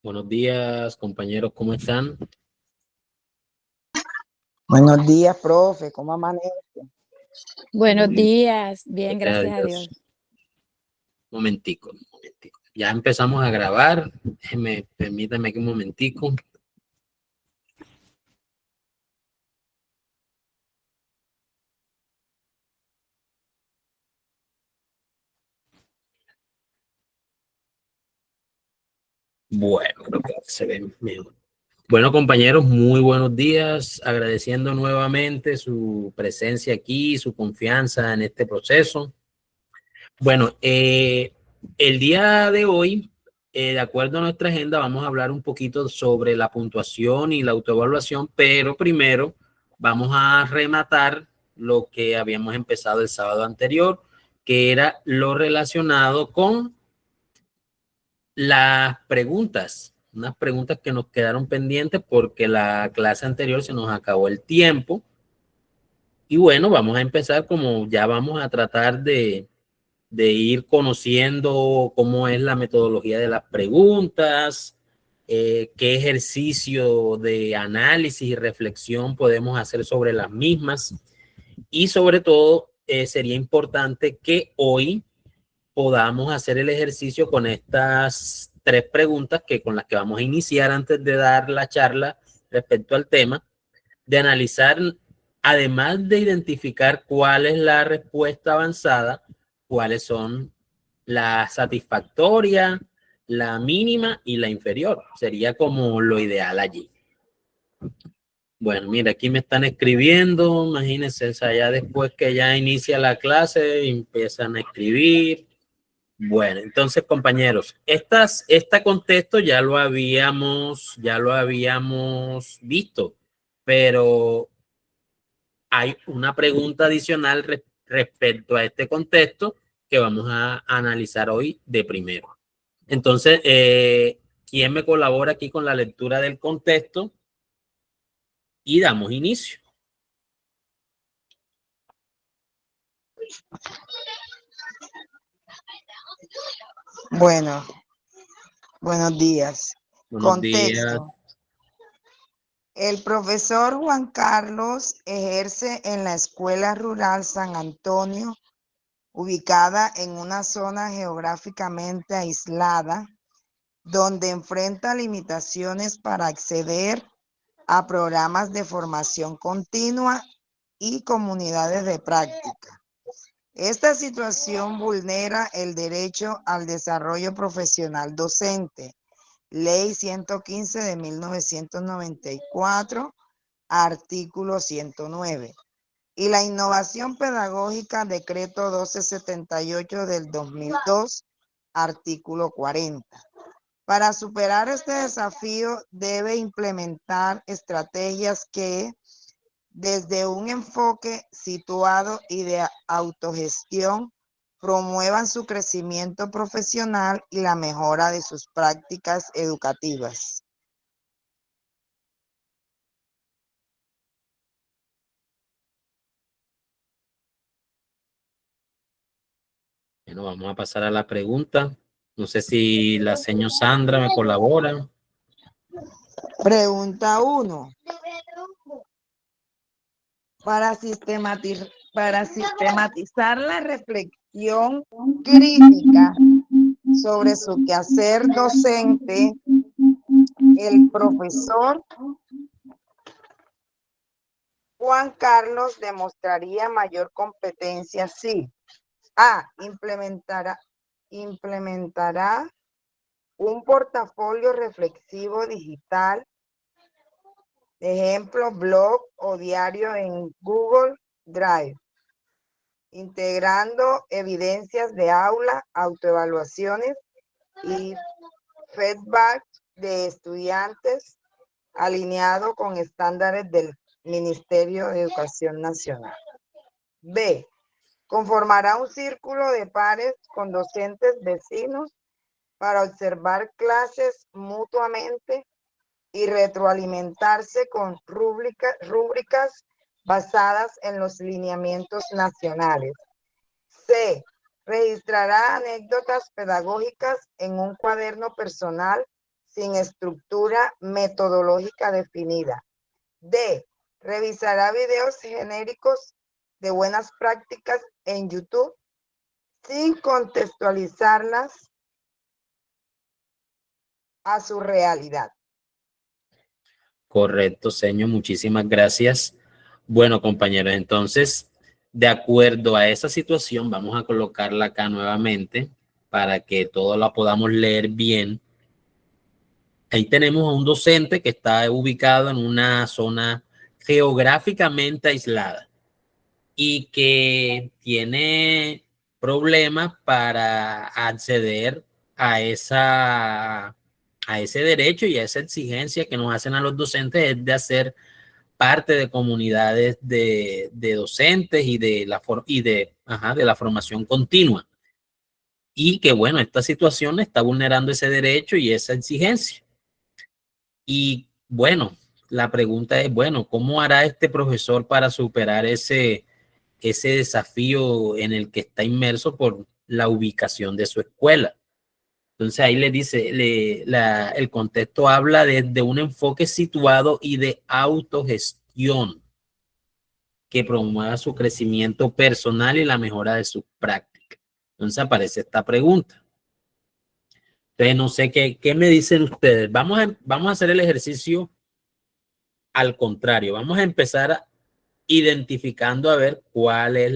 Buenos días, compañeros, ¿cómo están? Buenos días, profe, ¿cómo amanece? Buenos Muy bien, días, bien, gracias gracias a a Dios. Dios. Un momentico. Ya empezamos a grabar. Permítame aquí un momentico. Bueno, creo que se ve mejor. Bueno, compañeros, muy buenos días. Agradeciendo nuevamente su presencia aquí, su confianza en este proceso. Bueno, el día de hoy, de acuerdo a nuestra agenda, vamos a hablar un poquito sobre la puntuación y la autoevaluación, pero primero vamos a rematar lo que habíamos empezado el sábado anterior, que era lo relacionado con las preguntas, unas preguntas que nos quedaron pendientes porque la clase anterior se nos acabó el tiempo. Y bueno, vamos a empezar como ya vamos a tratar de ir conociendo cómo es la metodología de las preguntas, qué ejercicio de análisis y reflexión podemos hacer sobre las mismas. Y sobre todo, sería importante que hoy podamos hacer el ejercicio con estas tres preguntas con las que vamos a iniciar antes de dar la charla respecto al tema, de analizar, además de identificar cuál es la respuesta avanzada, cuáles son la satisfactoria, la mínima y la inferior. Sería como lo ideal allí. Bueno, mira, aquí me están escribiendo, imagínense, ya después que ya inicia la clase, empiezan a escribir. Bueno, entonces, compañeros, este contexto ya lo habíamos visto, pero hay una pregunta adicional respecto a este contexto que vamos a analizar hoy de primero. Entonces, ¿quién me colabora aquí con la lectura del contexto? Y damos inicio. Bueno, buenos días. Buenos días. Contexto. El profesor Juan Carlos ejerce en la Escuela Rural San Antonio, ubicada en una zona geográficamente aislada, donde enfrenta limitaciones para acceder a programas de formación continua y comunidades de práctica. Esta situación vulnera el derecho al desarrollo profesional docente, Ley 115 de 1994, artículo 109, y la innovación pedagógica, decreto 1278 del 2002, artículo 40. Para superar este desafío debe implementar estrategias que, desde un enfoque situado y de autogestión, promuevan su crecimiento profesional y la mejora de sus prácticas educativas. Bueno, vamos a pasar a la pregunta. No sé si la señora Sandra me colabora. Pregunta 1. Para sistematizar la reflexión crítica sobre su quehacer docente, el profesor Juan Carlos demostraría mayor competencia si A. Implementará un portafolio reflexivo digital, ejemplo, blog o diario en Google Drive, integrando evidencias de aula, autoevaluaciones y feedback de estudiantes, alineado con estándares del Ministerio de Educación Nacional. B. Conformará un círculo de pares con docentes vecinos para observar clases mutuamente y retroalimentarse con rúbricas basadas en los lineamientos nacionales. C. Registrará anécdotas pedagógicas en un cuaderno personal sin estructura metodológica definida. D. Revisará videos genéricos de buenas prácticas en YouTube sin contextualizarlas a su realidad. Correcto, señor, muchísimas gracias. Bueno, compañeros, entonces, de acuerdo a esa situación, vamos a colocarla acá nuevamente para que todos la podamos leer bien. Ahí tenemos a un docente que está ubicado en una zona geográficamente aislada y que tiene problemas para acceder a ese derecho y a esa exigencia que nos hacen a los docentes es de hacer parte de comunidades de docentes y de la formación continua. Y que bueno, esta situación está vulnerando ese derecho y esa exigencia. Y bueno, la pregunta es, bueno, ¿cómo hará este profesor para superar ese desafío en el que está inmerso por la ubicación de su escuela? Entonces ahí le dice, el contexto habla de un enfoque situado y de autogestión que promueva su crecimiento personal y la mejora de sus prácticas. Entonces aparece esta pregunta. Entonces no sé qué me dicen ustedes. Vamos a hacer el ejercicio al contrario. Vamos a empezar identificando a ver cuál es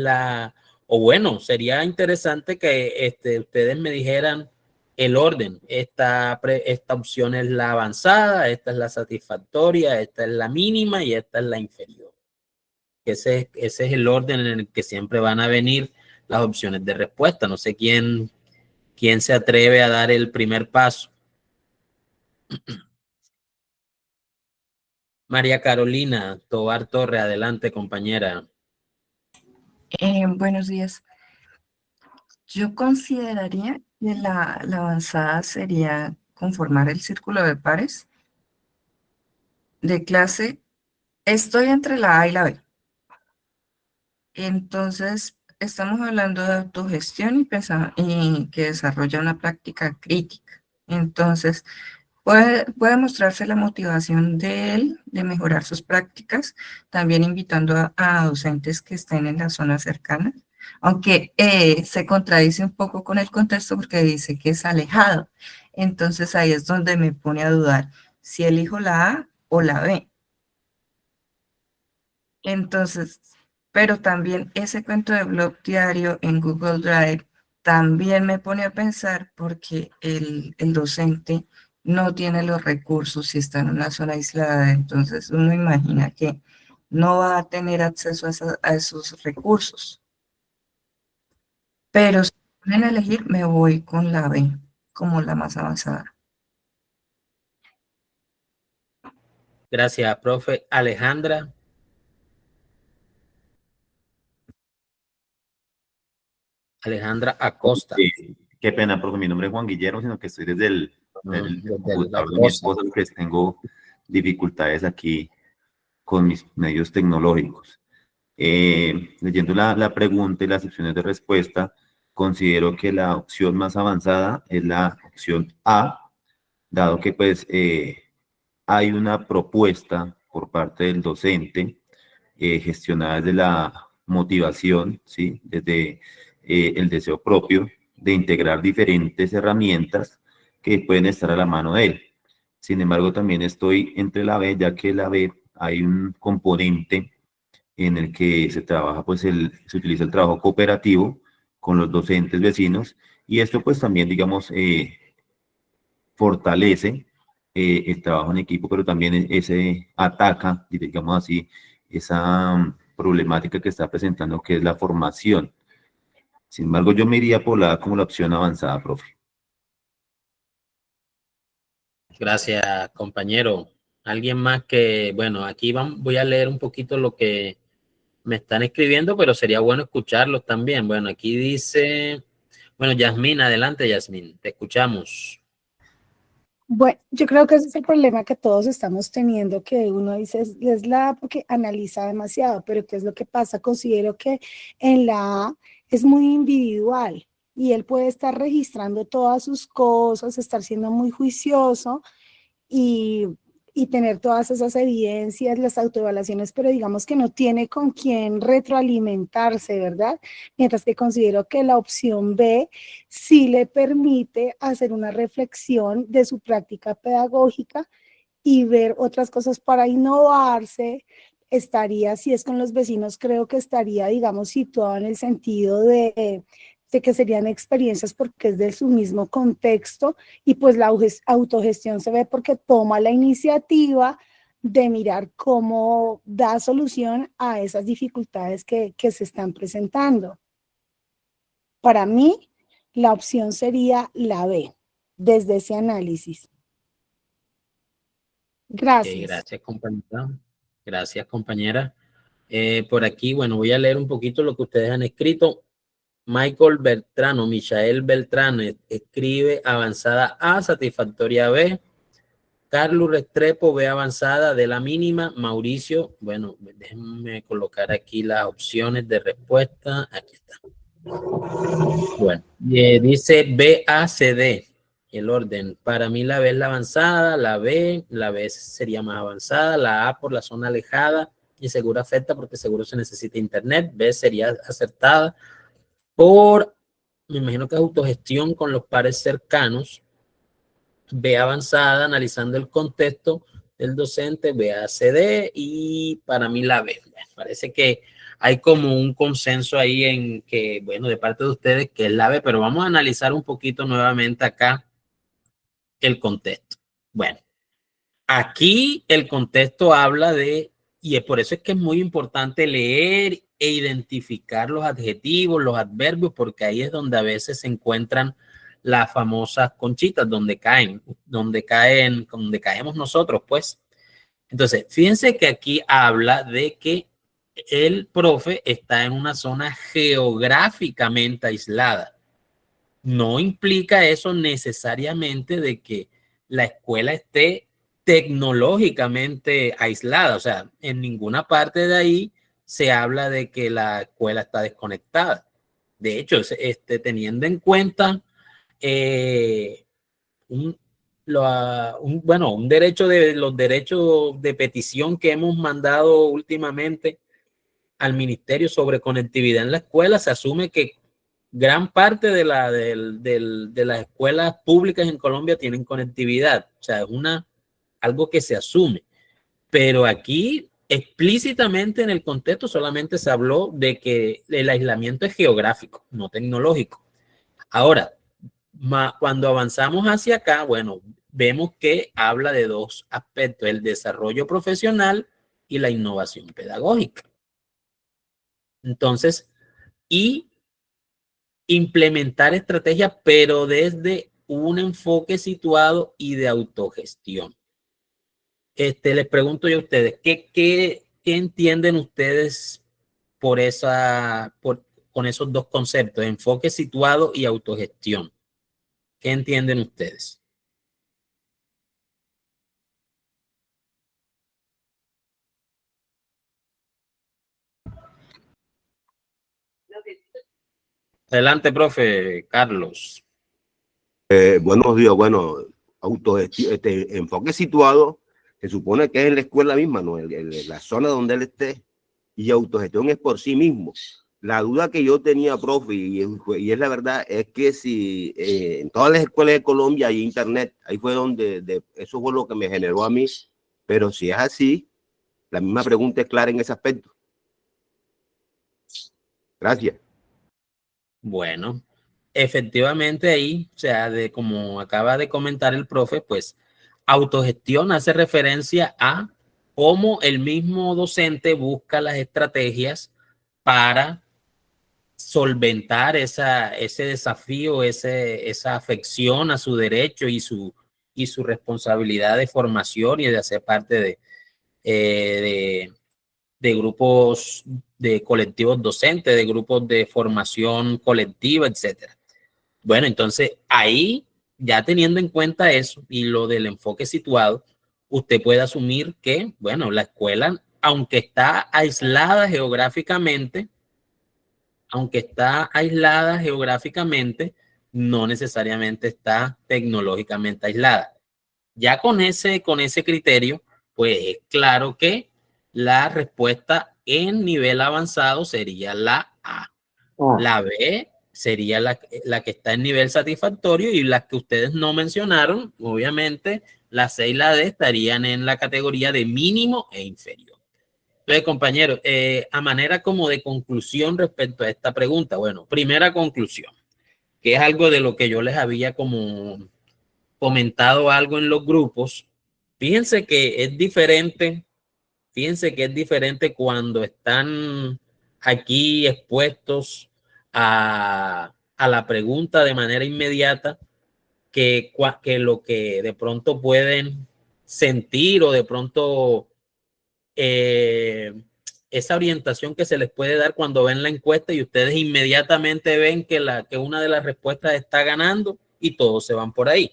o bueno, sería interesante que ustedes me dijeran el orden. Esta opción es la avanzada, esta es la satisfactoria, esta es la mínima y esta es la inferior. Ese es el orden en el que siempre van a venir las opciones de respuesta. No sé quién se atreve a dar el primer paso. María Carolina Tobar Torre, adelante, compañera. Buenos días. Yo consideraría que la avanzada sería conformar el círculo de pares de clase. Estoy entre la A y la B. Entonces, estamos hablando de autogestión y que desarrolla una práctica crítica. Entonces, puede mostrarse la motivación de él de mejorar sus prácticas, también invitando a docentes que estén en las zonas cercanas, aunque se contradice un poco con el contexto porque dice que es alejado. Entonces ahí es donde me pone a dudar si elijo la A o la B. Entonces, pero también ese cuento de blog diario en Google Drive también me pone a pensar porque el docente no tiene los recursos y está en una zona aislada, entonces uno imagina que no va a tener acceso a esos recursos. Pero si me ponen a elegir, me voy con la B como la más avanzada. Gracias, profe. Alejandra. Alejandra Acosta. Qué pena, porque mi nombre es Juan Guillermo, sino que estoy desde el computador de mi esposa, porque tengo dificultades aquí con mis medios tecnológicos. Leyendo la pregunta y las opciones de respuesta, considero que la opción más avanzada es la opción A, dado que pues hay una propuesta por parte del docente gestionada desde la motivación, ¿sí? Desde el deseo propio de integrar diferentes herramientas que pueden estar a la mano de él. Sin embargo, también estoy entre la B, ya que en la B hay un componente en el que se trabaja, pues se utiliza el trabajo cooperativo con los docentes vecinos, y esto pues también, digamos, fortalece el trabajo en equipo, pero también ese ataca, digamos así, esa problemática que está presentando, que es la formación. Sin embargo, yo me iría por como la opción avanzada, profe. Gracias, compañero. Alguien más bueno, aquí voy a leer un poquito lo que me están escribiendo, pero sería bueno escucharlos también. Bueno, aquí dice, bueno, Yasmín, adelante, Yasmín, te escuchamos. Bueno, yo creo que ese es el problema que todos estamos teniendo, que uno dice, es la A porque analiza demasiado, pero ¿qué es lo que pasa? Considero que en la A es muy individual y él puede estar registrando todas sus cosas, estar siendo muy juicioso y, y tener todas esas evidencias, las autoevaluaciones, pero digamos que no tiene con quién retroalimentarse, ¿verdad? Mientras que considero que la opción B sí le permite hacer una reflexión de su práctica pedagógica y ver otras cosas para innovarse. Estaría, si es con los vecinos, creo que estaría, digamos, situado en el sentido de que serían experiencias porque es de su mismo contexto, y pues la autogestión se ve porque toma la iniciativa de mirar cómo da solución a esas dificultades que se están presentando. Para mí, la opción sería la B, desde ese análisis. Gracias. Gracias, compañera. Gracias, compañera. Por aquí, bueno, voy a leer un poquito lo que ustedes han escrito. Michael Beltrán escribe avanzada A, satisfactoria B. Carlos Restrepo, B avanzada, de la mínima. Mauricio, bueno, déjenme colocar aquí las opciones de respuesta. Aquí está. Bueno, dice B, A, C, D. El orden. Para mí la B es la avanzada, la B sería más avanzada, la A por la zona alejada y seguro afecta porque seguro se necesita internet. B sería acertada por, me imagino que es autogestión con los pares cercanos. B avanzada, analizando el contexto del docente, B a C, D, y para mí la B. Parece que hay como un consenso ahí en que, bueno, de parte de ustedes que es la B, pero vamos a analizar un poquito nuevamente acá el contexto. Bueno, aquí el contexto habla de, y es por eso es que es muy importante leer e identificar los adjetivos, los adverbios, porque ahí es donde a veces se encuentran las famosas conchitas, donde caemos nosotros, pues. Entonces, fíjense que aquí habla de que el profe está en una zona geográficamente aislada. No implica eso necesariamente de que la escuela esté tecnológicamente aislada. O sea, en ninguna parte de ahí se habla de que la escuela está desconectada. De hecho, teniendo en cuenta un derecho de los derechos de petición que hemos mandado últimamente al ministerio sobre conectividad en la escuela, se asume que gran parte de las escuelas públicas en Colombia tienen conectividad. O sea, es algo que se asume. Pero aquí, explícitamente en el contexto, solamente se habló de que el aislamiento es geográfico, no tecnológico. Ahora, cuando avanzamos hacia acá, bueno, vemos que habla de dos aspectos, el desarrollo profesional y la innovación pedagógica. Entonces, y implementar estrategias, pero desde un enfoque situado y de autogestión. Les pregunto yo a ustedes, ¿qué entienden ustedes con esos dos conceptos, enfoque situado y autogestión? ¿Qué entienden ustedes? Adelante, profe Carlos. Buenos días. Bueno, autogestión, enfoque situado, se supone que es en la escuela misma, ¿no? En la zona donde él esté, y autogestión es por sí mismo. La duda que yo tenía, profe, y es la verdad, es que si en todas las escuelas de Colombia hay internet, ahí fue eso fue lo que me generó a mí, pero si es así, la misma pregunta es clara en ese aspecto. Gracias. Bueno, efectivamente ahí, o sea, como acaba de comentar el profe, pues autogestión hace referencia a cómo el mismo docente busca las estrategias para solventar ese desafío, esa afección a su derecho y su responsabilidad de formación y de hacer parte de grupos, de colectivos docentes, de grupos de formación colectiva, etcétera. Bueno, entonces ahí, ya teniendo en cuenta eso y lo del enfoque situado, usted puede asumir que, bueno, la escuela, aunque está aislada geográficamente, no necesariamente está tecnológicamente aislada. Ya con ese criterio, pues es claro que la respuesta en nivel avanzado sería la A. La B sería la que está en nivel satisfactorio, y las que ustedes no mencionaron, obviamente, la C y la D estarían en la categoría de mínimo e inferior. Entonces, compañeros, a manera como de conclusión respecto a esta pregunta, bueno, primera conclusión, que es algo de lo que yo les había como comentado algo en los grupos. Fíjense que es diferente cuando están aquí expuestos a la pregunta de manera inmediata, que lo que de pronto pueden sentir, o de pronto esa orientación que se les puede dar cuando ven la encuesta y ustedes inmediatamente ven que una de las respuestas está ganando y todos se van por ahí.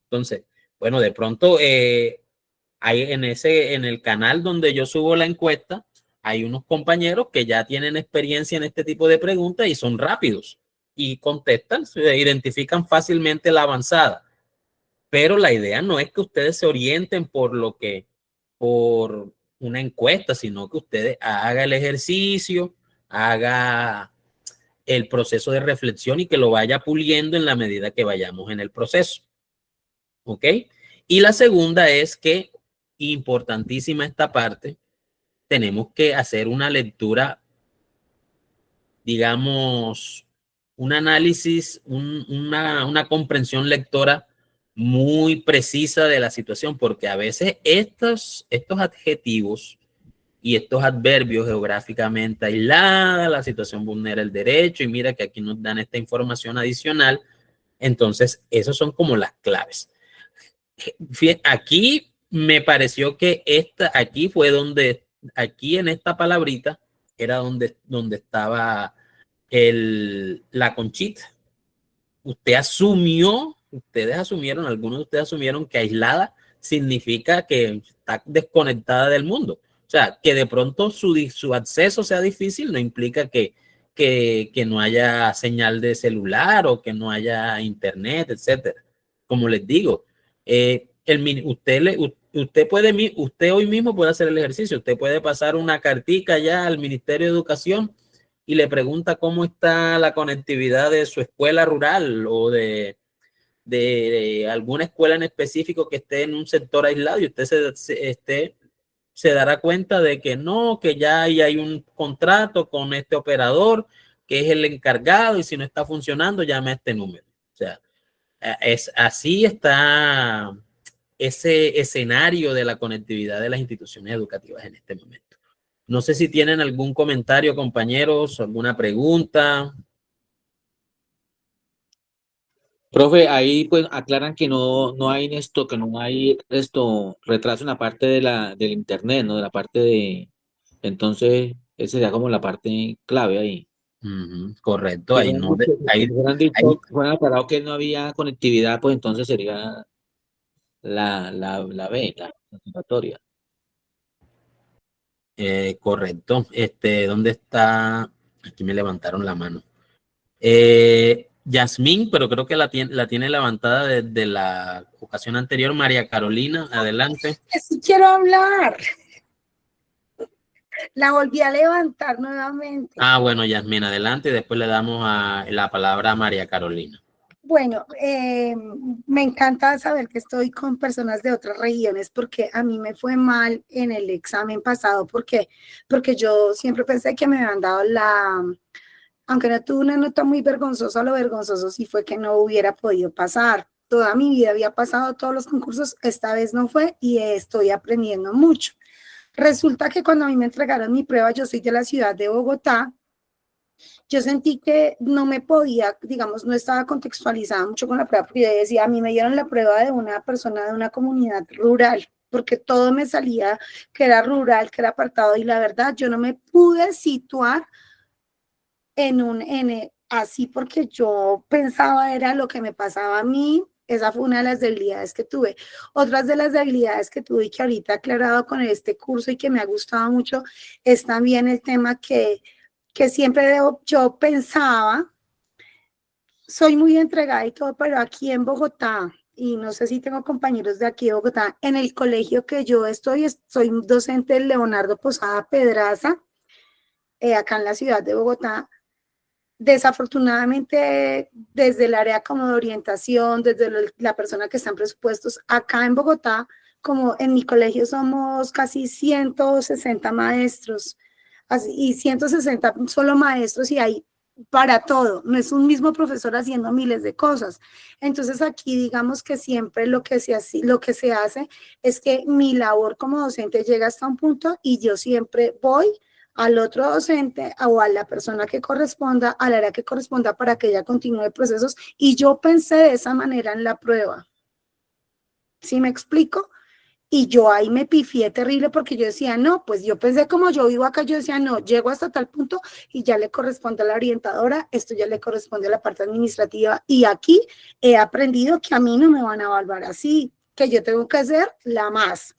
Entonces, bueno, de pronto hay en el canal donde yo subo la encuesta, hay unos compañeros que ya tienen experiencia en este tipo de preguntas y son rápidos y contestan, se identifican fácilmente la avanzada. Pero la idea no es que ustedes se orienten por una encuesta, sino que ustedes hagan el ejercicio, haga el proceso de reflexión y que lo vaya puliendo en la medida que vayamos en el proceso. ¿Ok? Y la segunda es que, importantísima esta parte, tenemos que hacer una lectura, digamos, un análisis, una comprensión lectora muy precisa de la situación, porque a veces estos adjetivos y estos adverbios geográficamente aislados, la situación vulnera el derecho, y mira que aquí nos dan esta información adicional, entonces esos son como las claves. Aquí me pareció que aquí fue aquí en esta palabrita era donde estaba la conchita. Ustedes asumieron, algunos de ustedes asumieron que aislada significa que está desconectada del mundo. O sea, que de pronto su acceso sea difícil no implica que no haya señal de celular o que no haya internet, etcétera. Como les digo, usted hoy mismo puede hacer el ejercicio. Usted puede pasar una cartica ya al Ministerio de Educación y le pregunta cómo está la conectividad de su escuela rural o de alguna escuela en específico que esté en un sector aislado, y usted se dará cuenta de que no, que ya hay un contrato con este operador que es el encargado, y si no está funcionando, llame a este número. O sea, así está ese escenario de la conectividad de las instituciones educativas en este momento. No sé si tienen algún comentario, compañeros, alguna pregunta. Profe, ahí pues aclaran que no hay que no hay retraso en la parte del internet, ¿no? De la parte entonces, esa sería como la parte clave ahí. Correcto, ahí no, ahí fueran aclarado que no había conectividad, pues entonces sería la B, la convocatoria. Correcto. ¿Dónde está? Aquí me levantaron la mano. Yasmín, pero creo que la tiene levantada desde la ocasión anterior. María Carolina, adelante. Sí quiero hablar. La volví a levantar nuevamente. Bueno, Yasmín, adelante, y después le damos la palabra a María Carolina. Bueno, me encanta saber que estoy con personas de otras regiones, porque a mí me fue mal en el examen pasado. ¿Por qué? Porque yo siempre pensé que me habían dado aunque no tuve una nota muy vergonzosa, lo vergonzoso sí fue que no hubiera podido pasar. Toda mi vida había pasado todos los concursos, esta vez no fue, y estoy aprendiendo mucho. Resulta que cuando a mí me entregaron mi prueba, yo soy de la ciudad de Bogotá, yo sentí que no me podía, digamos, no estaba contextualizada mucho con la prueba, porque yo decía, a mí me dieron la prueba de una persona de una comunidad rural, porque todo me salía que era rural, que era apartado, y la verdad yo no me pude situar así, porque yo pensaba era lo que me pasaba a mí. Esa fue una de las debilidades que tuve. Otras de las debilidades que tuve y que ahorita he aclarado con este curso y que me ha gustado mucho es también el tema que siempre yo pensaba, soy muy entregada y todo, pero aquí en Bogotá, y no sé si tengo compañeros de aquí de Bogotá, en el colegio que yo estoy, soy docente Leonardo Posada Pedraza, acá en la ciudad de Bogotá. Desafortunadamente, desde el área como de orientación, desde la persona que está en presupuestos, acá en Bogotá, como en mi colegio somos casi 160 maestros, y 160 solo maestros y hay para todo, no es un mismo profesor haciendo miles de cosas. Entonces aquí digamos que siempre lo que se hace es que mi labor como docente llega hasta un punto y yo siempre voy al otro docente o a la persona que corresponda, al área que corresponda para que ella continúe procesos. Y yo pensé de esa manera en la prueba. ¿Sí me explico? Y yo ahí me pifié terrible porque yo decía, no, pues yo pensé como yo vivo acá, yo decía, no, llego hasta tal punto y ya le corresponde a la orientadora, esto ya le corresponde a la parte administrativa. Y aquí he aprendido que a mí no me van a evaluar así, que yo tengo que ser la más.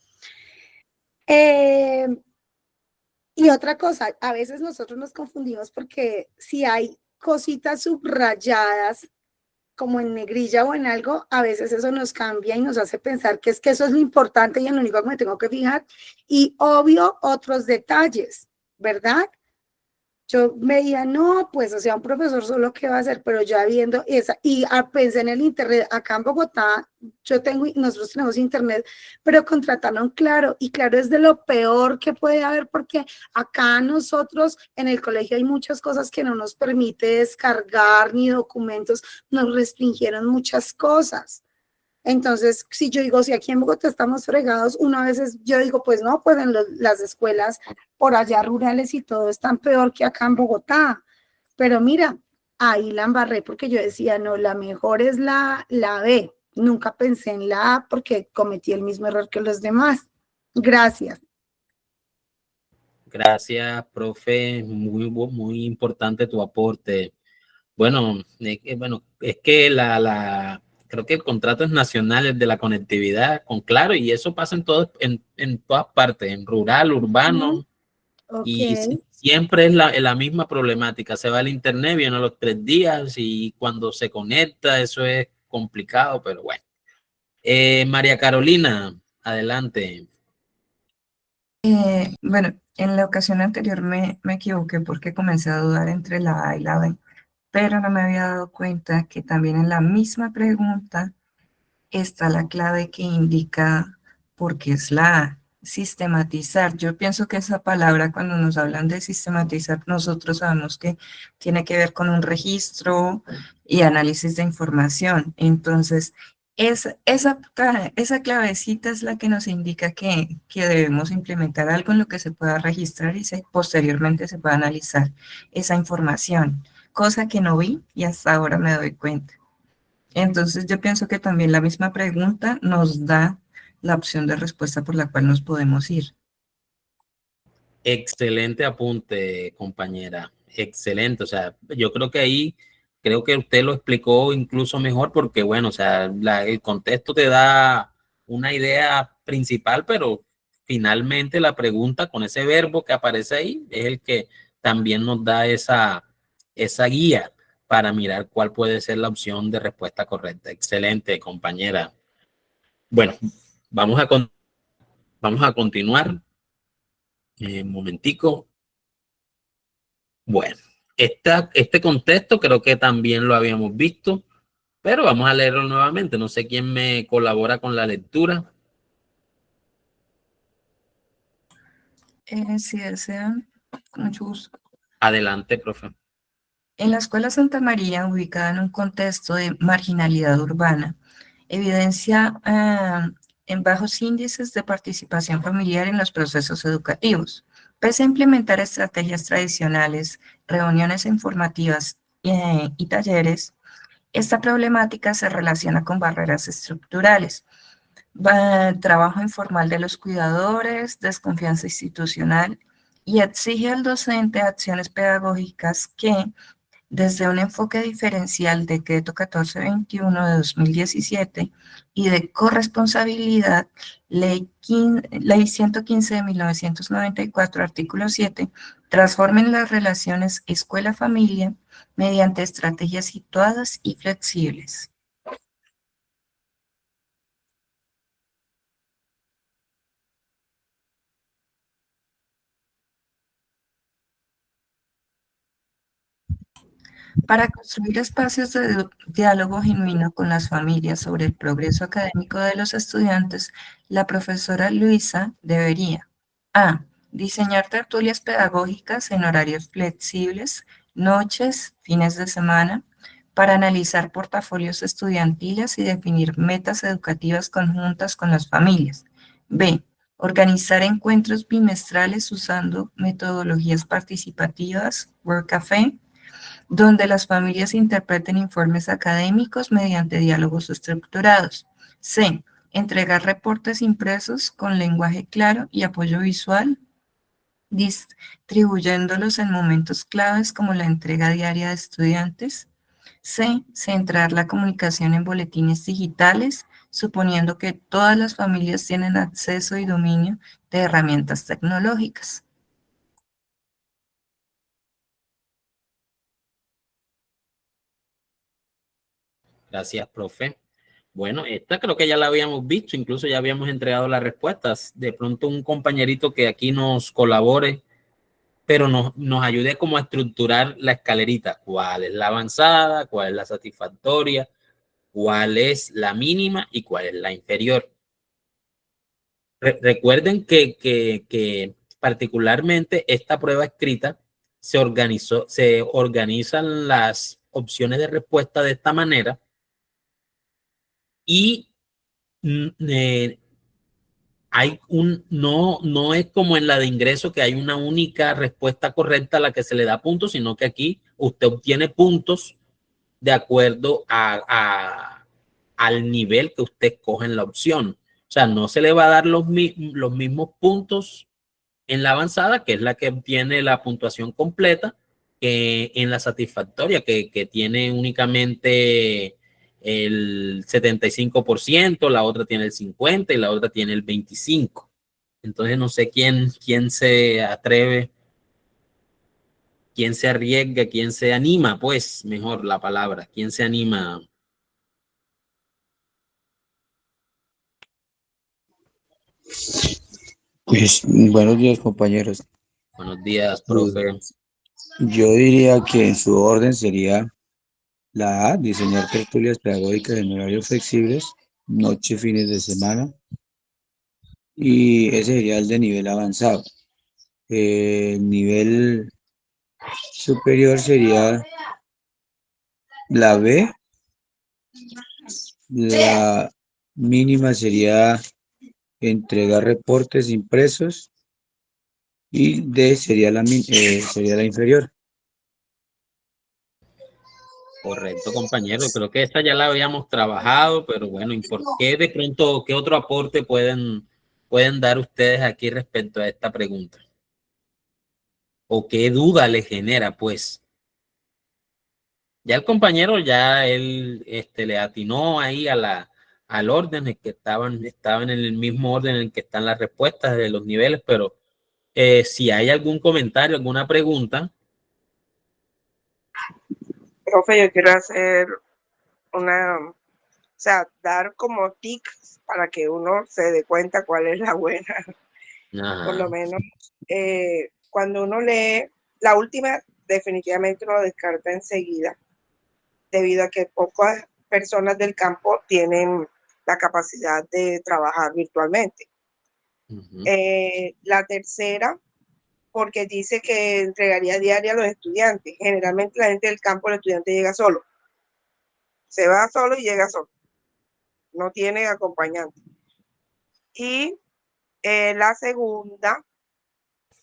Y otra cosa, a veces nosotros nos confundimos porque si hay cositas subrayadas como en negrilla o en algo, a veces eso nos cambia y nos hace pensar que es que eso es lo importante y en lo único que me tengo que fijar. Y obvio, otros detalles, ¿verdad? Yo veía, no, pues, o sea, un profesor solo qué va a hacer, pero ya viendo esa, y pensé en el internet, acá en Bogotá, nosotros tenemos internet, pero contrataron Claro, y Claro es de lo peor que puede haber, porque acá nosotros en el colegio hay muchas cosas que no nos permite descargar ni documentos, nos restringieron muchas cosas. Entonces, si yo digo, si aquí en Bogotá estamos fregados, una vez yo digo, pues no, pues en las escuelas por allá rurales y todo están peor que acá en Bogotá. Pero mira, ahí la embarré porque yo decía, no, la mejor es la B. Nunca pensé en la A porque cometí el mismo error que los demás. Gracias. Gracias, profe. Muy importante tu aporte. Bueno, es que creo que el contrato es nacional, el de la conectividad con Claro, y eso pasa en todas partes, en rural, urbano, y Ok. siempre es la misma problemática. Se va el internet, viene a los 3 días y cuando se conecta, eso es complicado, pero bueno. María Carolina, adelante. Bueno, en la ocasión anterior me equivoqué porque comencé a dudar entre la A y la B, pero no me había dado cuenta que también en la misma pregunta está la clave que indica por qué es la A. Sistematizar. Yo pienso que esa palabra, cuando nos hablan de sistematizar, nosotros sabemos que tiene que ver con un registro y análisis de información. Entonces, esa clavecita es la que nos indica que debemos implementar algo en lo que se pueda registrar y posteriormente se pueda analizar esa información, cosa que no vi y hasta ahora me doy cuenta. Entonces yo pienso que también la misma pregunta nos da la opción de respuesta por la cual nos podemos ir. Excelente apunte, compañera. Excelente. O sea, yo creo que ahí, creo que usted lo explicó incluso mejor porque, bueno, o sea, el contexto te da una idea principal, pero finalmente la pregunta con ese verbo que aparece ahí es el que también nos da esa guía para mirar cuál puede ser la opción de respuesta correcta. Excelente, compañera. Bueno, vamos a continuar. Un momentico. Bueno, este contexto creo que también lo habíamos visto, pero vamos a leerlo nuevamente. No sé quién me colabora con la lectura. Si desean, con mucho gusto. Adelante, profe. En la Escuela Santa María, ubicada en un contexto de marginalidad urbana, evidencia en bajos índices de participación familiar en los procesos educativos. Pese a implementar estrategias tradicionales, reuniones informativas y talleres, esta problemática se relaciona con barreras estructurales, trabajo informal de los cuidadores, desconfianza institucional y exige al docente acciones pedagógicas que, desde un enfoque diferencial, Decreto 1421 de 2017 y de corresponsabilidad, Ley 115 de 1994, artículo 7, transformen las relaciones escuela-familia mediante estrategias situadas y flexibles. Para construir espacios de diálogo genuino con las familias sobre el progreso académico de los estudiantes, la profesora Luisa debería: A. Diseñar tertulias pedagógicas en horarios flexibles, noches, fines de semana, para analizar portafolios estudiantiles y definir metas educativas conjuntas con las familias. B. Organizar encuentros bimestrales usando metodologías participativas, Work Café, donde las familias interpreten informes académicos mediante diálogos estructurados. C. Entregar reportes impresos con lenguaje claro y apoyo visual, distribuyéndolos en momentos claves como la entrega diaria de estudiantes. C. Centrar la comunicación en boletines digitales, suponiendo que todas las familias tienen acceso y dominio de herramientas tecnológicas. Gracias, profe. Bueno, esta creo que ya la habíamos visto, incluso ya habíamos entregado las respuestas. De pronto un compañerito que aquí nos colabore, pero nos ayude como a estructurar la escalerita. ¿Cuál es la avanzada? ¿Cuál es la satisfactoria? ¿Cuál es la mínima? ¿Y cuál es la inferior? Recuerden que particularmente esta prueba escrita se organizan las opciones de respuesta de esta manera y no es como en la de ingreso que hay una única respuesta correcta a la que se le da puntos, sino que aquí usted obtiene puntos de acuerdo al nivel que usted escoge en la opción. O sea, no se le va a dar los mismos puntos en la avanzada, que es la que obtiene la puntuación completa, que en la satisfactoria, que tiene únicamente el 75%, la otra tiene el 50% y la otra tiene el 25%. Entonces no sé quién se atreve, quién se arriesga, quién se anima, pues mejor la palabra, quién se anima. Pues buenos días, compañeros. Buenos días, profe. Yo diría que en su orden sería la A, diseñar tertulias pedagógicas en horarios flexibles, noche, fines de semana, y ese sería el de nivel avanzado. El nivel superior sería la B, la mínima sería entregar reportes impresos y D sería sería la inferior. Correcto, compañero. Creo que esta ya la habíamos trabajado, pero bueno, ¿y por qué de pronto, qué otro aporte pueden dar ustedes aquí respecto a esta pregunta? ¿O qué duda les genera, pues? Ya el compañero, ya él le atinó ahí al orden en que estaban en el mismo orden en el que están las respuestas de los niveles, pero si hay algún comentario, alguna pregunta. Profe, yo quiero hacer o sea, dar como tics para que uno se dé cuenta cuál es la buena. Por lo menos, cuando uno lee la última, definitivamente uno descarta enseguida, debido a que pocas personas del campo tienen la capacidad de trabajar virtualmente. La tercera, porque dice que entregaría diaria a los estudiantes. Generalmente la gente del campo, el estudiante llega solo. Se va solo y llega solo. No tiene acompañante. Y la segunda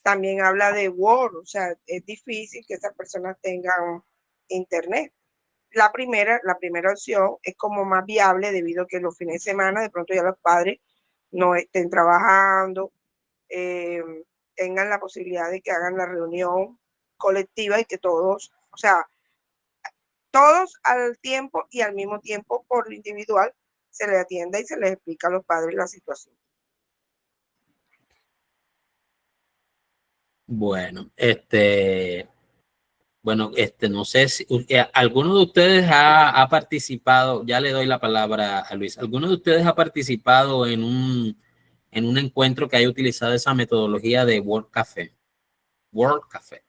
también habla de Word, o sea, es difícil que esas personas tengan internet. La primera opción es como más viable debido a que los fines de semana de pronto ya los padres no estén trabajando, tengan la posibilidad de que hagan la reunión colectiva y que todos, o sea, todos al tiempo y al mismo tiempo por lo individual se les atienda y se les explica a los padres la situación. Bueno, no sé si alguno de ustedes ha participado, ya le doy la palabra a Luis, ¿alguno de ustedes ha participado en un encuentro que haya utilizado esa metodología de World Café? World Café.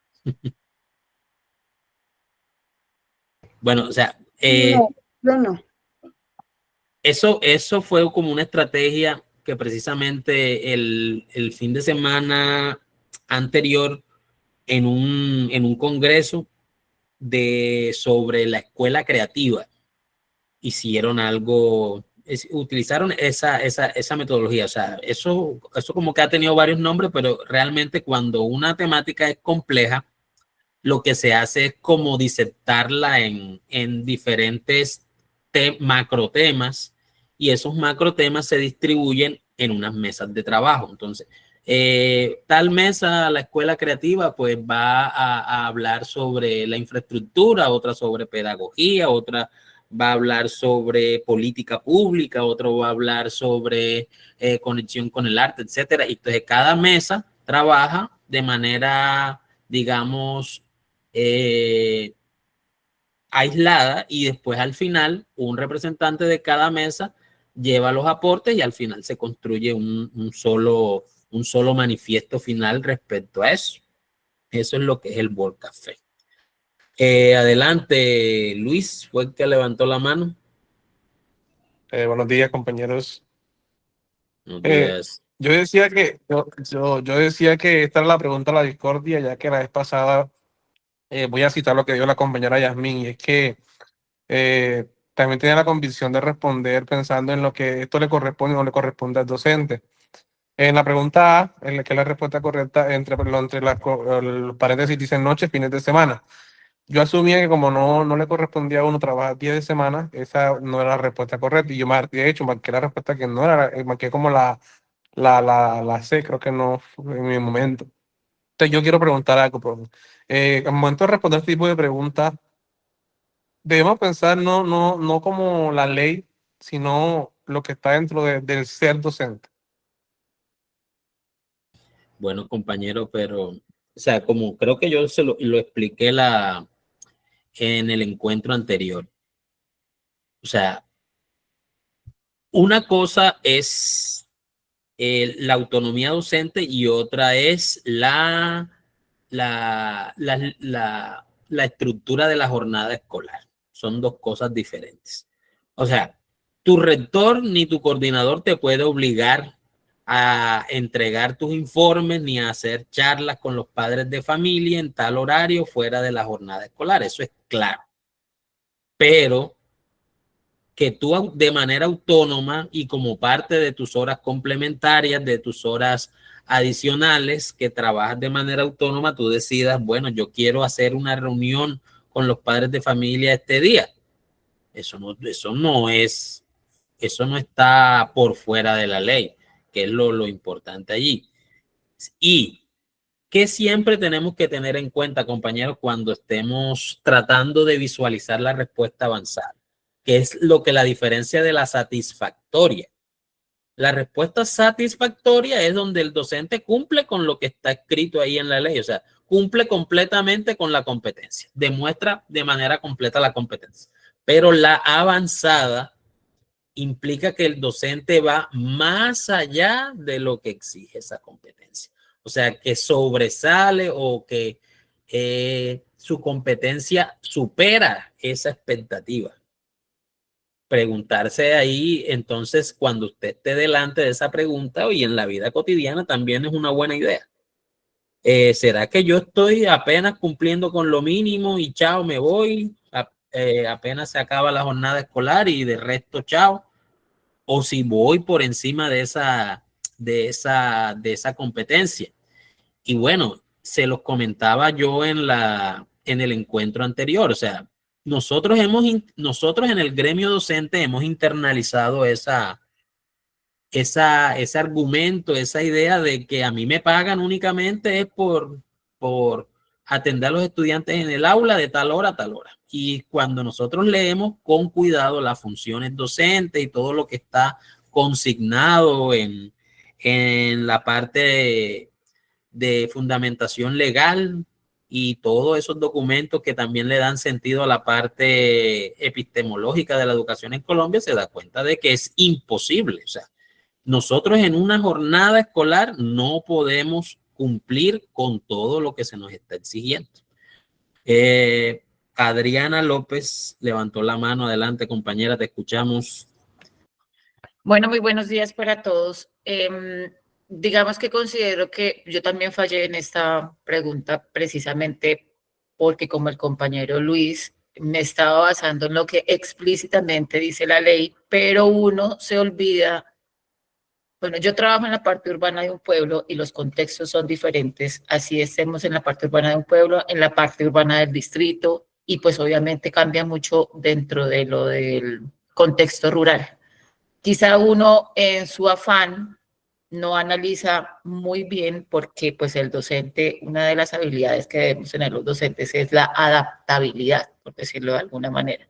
Bueno, o sea, no. Eso fue como una estrategia que precisamente el fin de semana anterior en un congreso sobre la escuela creativa hicieron algo, utilizaron esa metodología. O sea, eso como que ha tenido varios nombres, pero realmente cuando una temática es compleja, lo que se hace es como disertarla en diferentes macro temas, y esos macro temas se distribuyen en unas mesas de trabajo. Entonces, tal mesa, la escuela creativa, pues va a hablar sobre la infraestructura, otra sobre pedagogía, otra va a hablar sobre política pública, otro va a hablar sobre conexión con el arte, etcétera. Y entonces cada mesa trabaja de manera, digamos, aislada, y después al final un representante de cada mesa lleva los aportes y al final se construye un solo manifiesto final respecto a eso. Eso es lo que es el World Café. Adelante, Luis, fue el que levantó la mano. Buenos días, compañeros. Buenos días. Yo decía que esta era la pregunta a la discordia, ya que la vez pasada voy a citar lo que dijo la compañera Yasmín, y es que también tenía la convicción de responder pensando en lo que esto le corresponde o no le corresponde al docente. En la pregunta A, en la que es la respuesta correcta, entre los paréntesis dicen noches, fines de semana. Yo asumía que como no le correspondía a uno trabajar 10 de semana, esa no era la respuesta correcta. Y yo, de hecho, marqué la respuesta que no era, marqué como la C, creo que no fue en mi momento. Entonces yo quiero preguntar algo, profe. Al momento de responder este tipo de preguntas, debemos pensar no como la ley, sino lo que está dentro del ser docente. Bueno, compañero, pero, o sea, como creo que yo lo expliqué en el encuentro anterior. O sea, una cosa es la autonomía docente y otra es la estructura de la jornada escolar. Son dos cosas diferentes. O sea, tu rector ni tu coordinador te puede obligar a entregar tus informes ni a hacer charlas con los padres de familia en tal horario fuera de la jornada escolar. Eso es claro. Pero que tú de manera autónoma y como parte de tus horas complementarias, de tus horas adicionales, que trabajas de manera autónoma, tú decidas, bueno, yo quiero hacer una reunión con los padres de familia este día. Eso no está por fuera de la ley, que es lo importante allí. Y que siempre tenemos que tener en cuenta, compañeros, cuando estemos tratando de visualizar la respuesta avanzada, que es lo que la diferencia de la satisfactoria. La respuesta satisfactoria es donde el docente cumple con lo que está escrito ahí en la ley, o sea, cumple completamente con la competencia, demuestra de manera completa la competencia. Pero la avanzada implica que el docente va más allá de lo que exige esa competencia. O sea, que sobresale o que su competencia supera esa expectativa. Preguntarse ahí, entonces, cuando usted esté delante de esa pregunta y en la vida cotidiana también es una buena idea. ¿Será que yo estoy apenas cumpliendo con lo mínimo y chao, me voy? Apenas se acaba la jornada escolar y de resto, chao. O si voy por encima de esa competencia. Y bueno, se los comentaba yo en el encuentro anterior. O sea, nosotros en el gremio docente hemos internalizado ese argumento, esa idea de que a mí me pagan únicamente es por atender a los estudiantes en el aula de tal hora a tal hora. Y cuando nosotros leemos con cuidado las funciones docentes y todo lo que está consignado en la parte de fundamentación legal y todos esos documentos que también le dan sentido a la parte epistemológica de la educación en Colombia, se da cuenta de que es imposible. O sea, nosotros en una jornada escolar no podemos cumplir con todo lo que se nos está exigiendo. Adriana López levantó la mano. Adelante, compañera, te escuchamos. Bueno, muy buenos días para todos. Digamos que considero que yo también fallé en esta pregunta precisamente porque como el compañero Luis me estaba basando en lo que explícitamente dice la ley, pero uno se olvida. Bueno, yo trabajo en la parte urbana de un pueblo y los contextos son diferentes, así estemos en la parte urbana de un pueblo, en la parte urbana del distrito, y pues obviamente cambia mucho dentro de lo del contexto rural. Quizá uno en su afán no analiza muy bien porque pues el docente, una de las habilidades que debemos tener los docentes es la adaptabilidad, por decirlo de alguna manera.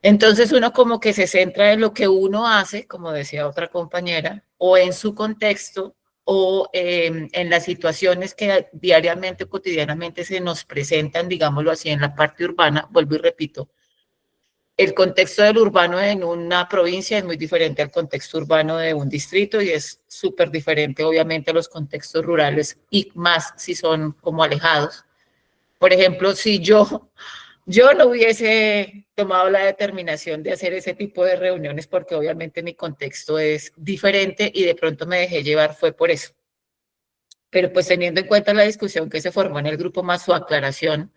Entonces uno como que se centra en lo que uno hace, como decía otra compañera, o en su contexto, o en las situaciones que diariamente o cotidianamente se nos presentan, digámoslo así, en la parte urbana. Vuelvo y repito, el contexto del urbano en una provincia es muy diferente al contexto urbano de un distrito y es súper diferente, obviamente, a los contextos rurales y más si son como alejados. Por ejemplo, si yo no hubiese tomado la determinación de hacer ese tipo de reuniones porque obviamente mi contexto es diferente y de pronto me dejé llevar fue por eso. Pero pues teniendo en cuenta la discusión que se formó en el grupo más su aclaración,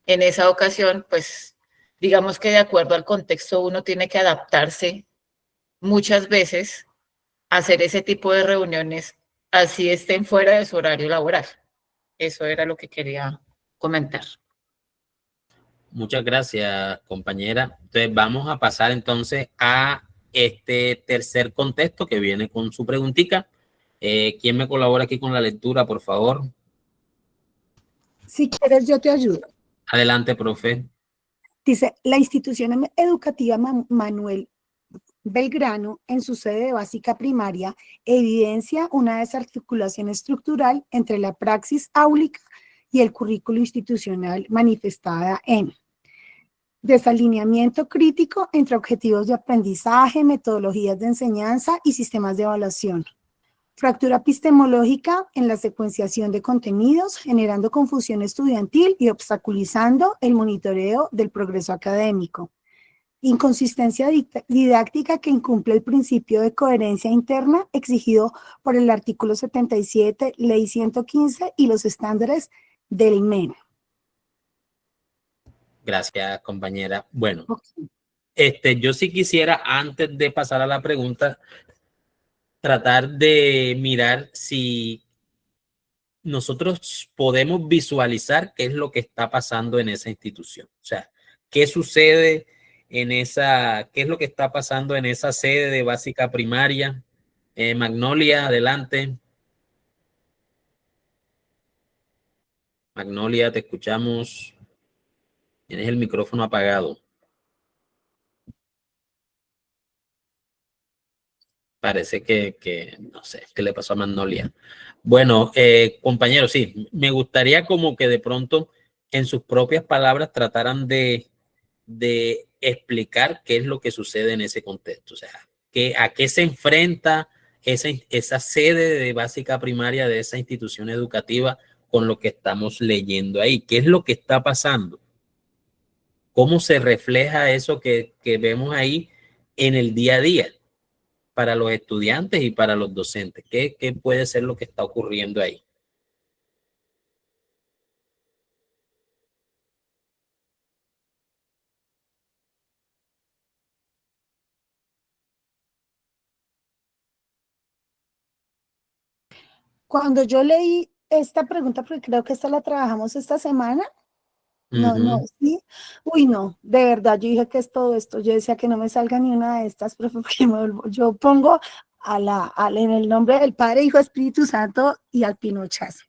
en esa ocasión, pues digamos que de acuerdo al contexto uno tiene que adaptarse muchas veces a hacer ese tipo de reuniones así estén fuera de su horario laboral. Eso era lo que quería comentar. Muchas gracias, compañera. Entonces vamos a pasar entonces a este tercer contexto que viene con su preguntita. ¿Quién me colabora aquí con la lectura, por favor? Si quieres, yo te ayudo. Adelante, profe. Dice, la institución educativa Manuel Belgrano, en su sede básica primaria, evidencia una desarticulación estructural entre la praxis áulica y el currículo institucional manifestada en desalineamiento crítico entre objetivos de aprendizaje, metodologías de enseñanza y sistemas de evaluación. Fractura epistemológica en la secuenciación de contenidos, generando confusión estudiantil y obstaculizando el monitoreo del progreso académico. Inconsistencia didáctica que incumple el principio de coherencia interna exigido por el artículo 77, ley 115 y los estándares del MEN. Gracias, compañera. Bueno, Okay. yo sí quisiera, antes de pasar a la pregunta, tratar de mirar si nosotros podemos visualizar qué es lo que está pasando en esa institución. O sea, qué sucede en esa, qué es lo que está pasando en esa sede de básica primaria. Magnolia, adelante. Magnolia, te escuchamos. Tienes el micrófono apagado. Parece que no sé, ¿qué le pasó a Magnolia? Bueno, compañeros, sí, me gustaría como que de pronto en sus propias palabras trataran de explicar qué es lo que sucede en ese contexto. O sea, a qué se enfrenta esa sede de básica primaria de esa institución educativa con lo que estamos leyendo ahí. ¿Qué es lo que está pasando? ¿Cómo se refleja eso que vemos ahí en el día a día para los estudiantes y para los docentes? ¿Qué puede ser lo que está ocurriendo ahí? Cuando yo leí esta pregunta, porque creo que esta la trabajamos esta semana, no, sí. Uy, no, de verdad, yo dije que es todo esto. Yo decía que no me salga ni una de estas, profe, porque yo pongo en el nombre del Padre, Hijo, Espíritu Santo y al pinochazo,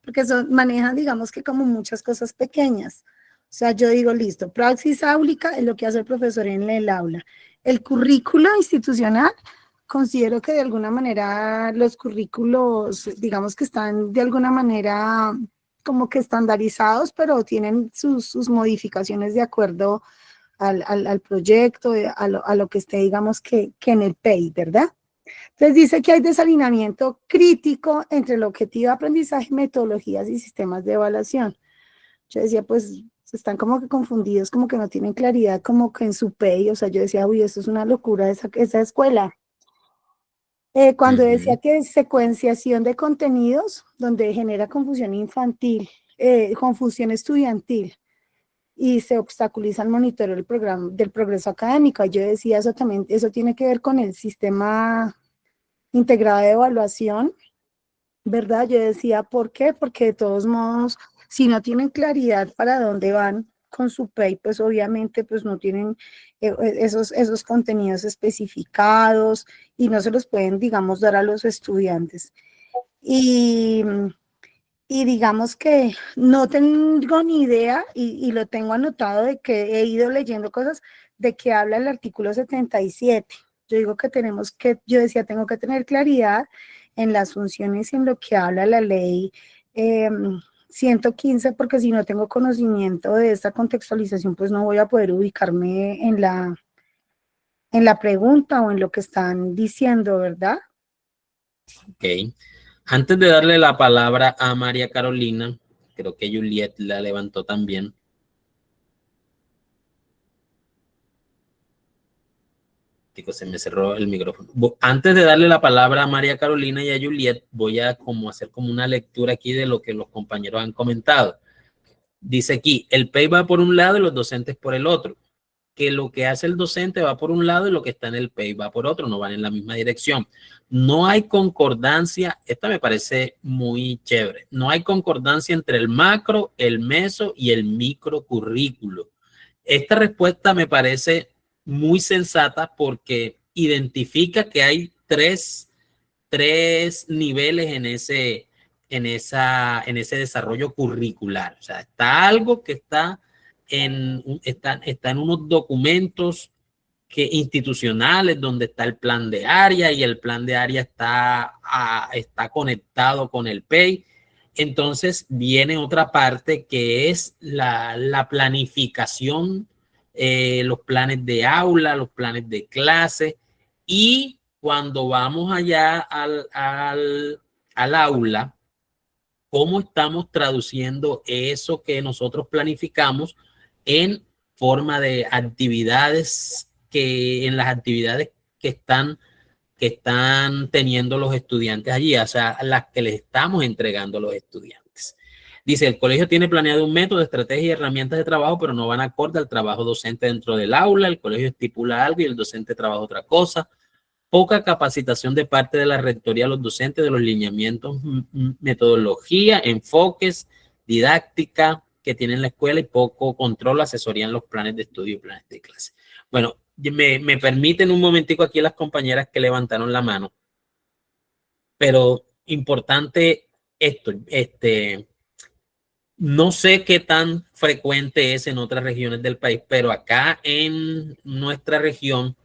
porque manejan, digamos que como muchas cosas pequeñas. O sea, yo digo, listo, praxis áulica es lo que hace el profesor en el aula. El currículo institucional, considero que de alguna manera los currículos, digamos que están de alguna manera como que estandarizados, pero tienen sus modificaciones de acuerdo al proyecto, a lo que esté, digamos que en el PEI, ¿verdad? Entonces dice que hay desalineamiento crítico entre el objetivo de aprendizaje, metodologías y sistemas de evaluación. Yo decía, pues están como que confundidos, como que no tienen claridad, como que en su pay, o sea, yo decía, uy, esto es una locura esa escuela. Cuando decía que secuenciación de contenidos, donde genera confusión infantil, confusión estudiantil, y se obstaculiza el monitoreo del progreso académico. Yo decía, eso también, eso tiene que ver con el sistema integrado de evaluación, ¿verdad? Yo decía, ¿por qué? Porque de todos modos, si no tienen claridad para dónde van con su PEI, pues obviamente pues no tienen esos contenidos especificados y no se los pueden, digamos, dar a los estudiantes. Y digamos que no tengo ni idea, y lo tengo anotado de que he ido leyendo cosas de que habla el artículo 77. Yo digo que yo decía, tengo que tener claridad en las funciones y en lo que habla la ley 115, porque si no tengo conocimiento de esta contextualización, pues no voy a poder ubicarme en la pregunta o en lo que están diciendo, ¿verdad? Ok. Antes de darle la palabra a María Carolina, creo que Juliet la levantó también. Se me cerró el micrófono. Antes de darle la palabra a María Carolina y a Juliet, voy a hacer como una lectura aquí de lo que los compañeros han comentado. Dice aquí, el PEI va por un lado y los docentes por el otro. Que lo que hace el docente va por un lado y lo que está en el PEI va por otro, no van en la misma dirección. No hay concordancia, esta me parece muy chévere, no hay concordancia entre el macro, el meso y el micro currículo. Esta respuesta me parece muy sensata porque identifica que hay tres niveles en ese desarrollo curricular. O sea, está algo que está en unos documentos institucionales donde está el plan de área y el plan de área está conectado con el PEI. Entonces viene otra parte que es la planificación, los planes de aula, los planes de clase, y cuando vamos allá al aula, cómo estamos traduciendo eso que nosotros planificamos en forma de actividades, en las actividades que están teniendo los estudiantes allí, o sea, las que les estamos entregando a los estudiantes. Dice, el colegio tiene planeado un método, estrategia y herramientas de trabajo, pero no van acorde al trabajo docente dentro del aula. El colegio estipula algo y el docente trabaja otra cosa. Poca capacitación de parte de la rectoría a los docentes de los lineamientos, metodología, enfoques, didáctica que tiene la escuela y poco control, asesoría en los planes de estudio y planes de clase. Bueno, me permiten un momentico aquí las compañeras que levantaron la mano, pero importante esto, no sé qué tan frecuente es en otras regiones del país, pero acá en nuestra región,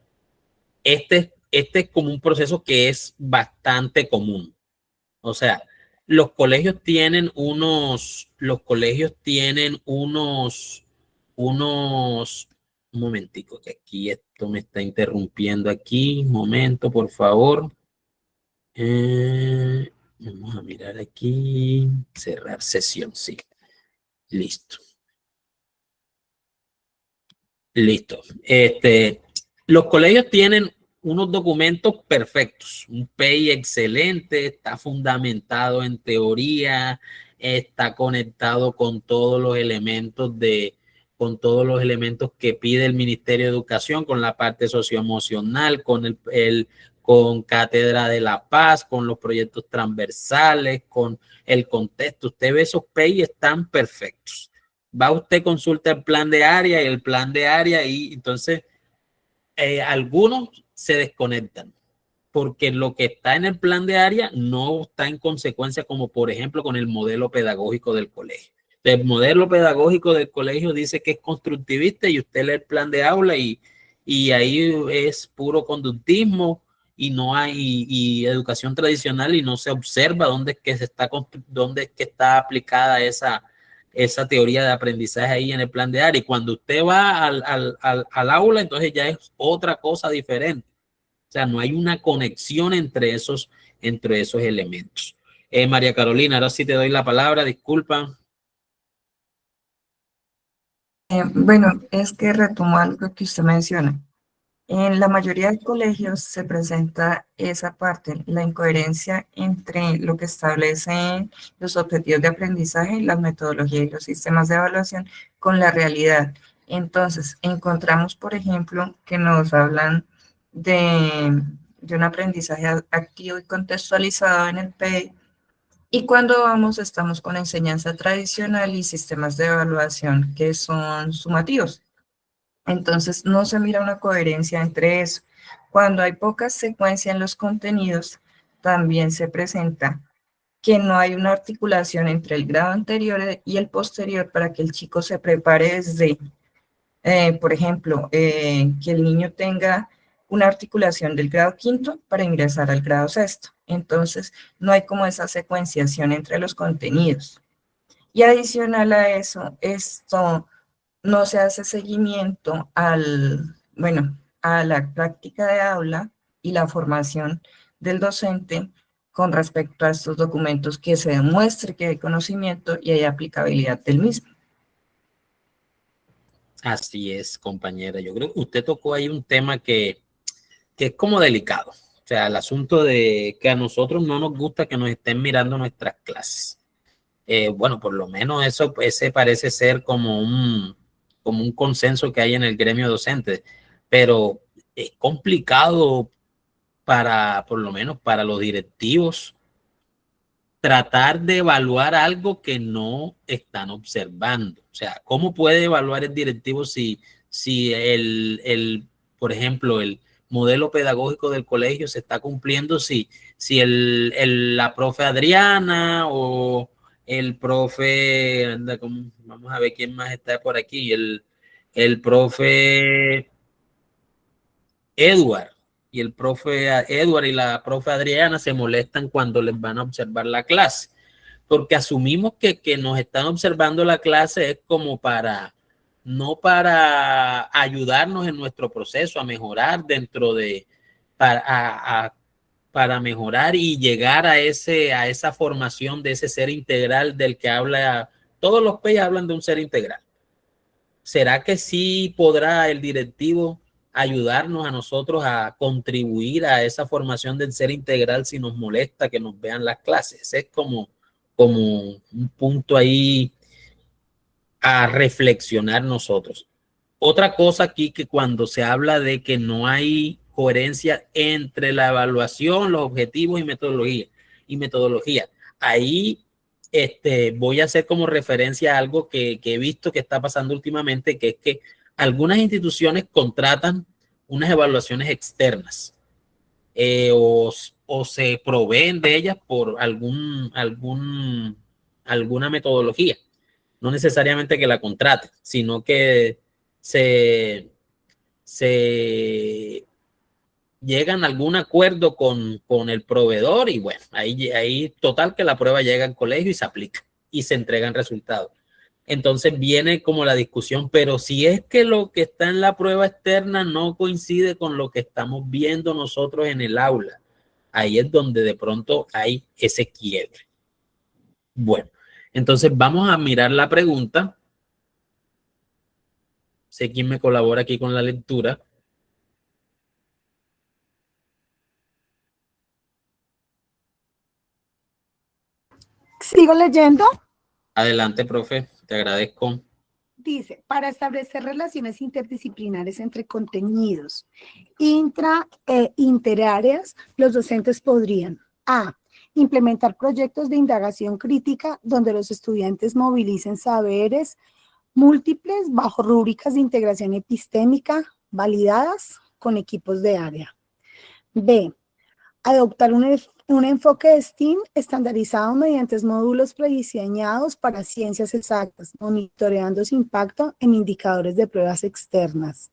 este es como un proceso que es bastante común. O sea, los colegios tienen unos, un momentico, que aquí esto me está interrumpiendo aquí, un momento, por favor. Vamos a mirar aquí, cerrar sesión, sí. Listo. Listo. Los colegios tienen unos documentos perfectos, un PEI excelente, está fundamentado en teoría, está conectado con todos los elementos que pide el Ministerio de Educación, con la parte socioemocional, con Cátedra de la Paz, con los proyectos transversales, con el contexto. Usted ve esos PEI, están perfectos. Va usted, consulta el plan de área y entonces algunos se desconectan porque lo que está en el plan de área no está en consecuencia, como por ejemplo con el modelo pedagógico del colegio. El modelo pedagógico del colegio dice que es constructivista y usted lee el plan de aula y ahí es puro conductismo y no hay y educación tradicional y no se observa dónde es que está aplicada esa teoría de aprendizaje ahí en el plan de área. Y cuando usted va al aula, entonces ya es otra cosa diferente. O sea, no hay una conexión entre esos elementos. María Carolina, ahora sí te doy la palabra, disculpa. Bueno, es que retomo algo que usted menciona. En la mayoría de colegios se presenta esa parte, la incoherencia entre lo que establecen los objetivos de aprendizaje y las metodologías y los sistemas de evaluación con la realidad. Entonces, encontramos, por ejemplo, que nos hablan de un aprendizaje activo y contextualizado en el PEI, y cuando vamos estamos con enseñanza tradicional y sistemas de evaluación que son sumativos. Entonces, no se mira una coherencia entre eso. Cuando hay poca secuencia en los contenidos, también se presenta que no hay una articulación entre el grado anterior y el posterior para que el chico se prepare desde, por ejemplo, que el niño tenga una articulación del grado quinto para ingresar al grado sexto. Entonces, no hay como esa secuenciación entre los contenidos. Y adicional a eso, esto no se hace seguimiento a la práctica de aula y la formación del docente con respecto a estos documentos, que se demuestre que hay conocimiento y hay aplicabilidad del mismo. Así es, compañera. Yo creo que usted tocó ahí un tema que es como delicado. O sea, el asunto de que a nosotros no nos gusta que nos estén mirando nuestras clases. Bueno, por lo menos ese parece ser como un consenso que hay en el gremio docente, pero es complicado por lo menos para los directivos, tratar de evaluar algo que no están observando. O sea, ¿cómo puede evaluar el directivo si por ejemplo, el modelo pedagógico del colegio se está cumpliendo, si la profe Adriana o el profe, vamos a ver quién más está por aquí, el profe Edward y el profe Edward y la profe Adriana se molestan cuando les van a observar la clase, porque asumimos que nos están observando la clase es como no para ayudarnos en nuestro proceso a mejorar para mejorar y llegar a esa formación de ese ser integral del que habla. Todos los PEI hablan de un ser integral. ¿Será que sí podrá el directivo ayudarnos a nosotros a contribuir a esa formación del ser integral si nos molesta que nos vean las clases? Ese es como un punto ahí a reflexionar nosotros. Otra cosa aquí, que cuando se habla de que no hay coherencia entre la evaluación, los objetivos y metodología, ahí voy a hacer como referencia a algo que he visto que está pasando últimamente, que es que algunas instituciones contratan unas evaluaciones externas, o se proveen de ellas por alguna metodología. No necesariamente que la contraten, sino que se llegan a algún acuerdo con el proveedor y bueno, ahí total que la prueba llega al colegio y se aplica y se entregan resultados. Entonces viene como la discusión, pero si es que lo que está en la prueba externa no coincide con lo que estamos viendo nosotros en el aula, ahí es donde de pronto hay ese quiebre. Bueno, entonces vamos a mirar la pregunta. Sé quién me colabora aquí con la lectura. ¿Sigo leyendo? Adelante, profe, te agradezco. Dice, para establecer relaciones interdisciplinares entre contenidos intra e interáreas, los docentes podrían: A. Implementar proyectos de indagación crítica donde los estudiantes movilicen saberes múltiples bajo rúbricas de integración epistémica validadas con equipos de área. B. Adoptar un enfoque STEAM estandarizado mediante módulos prediseñados para ciencias exactas, monitoreando su impacto en indicadores de pruebas externas.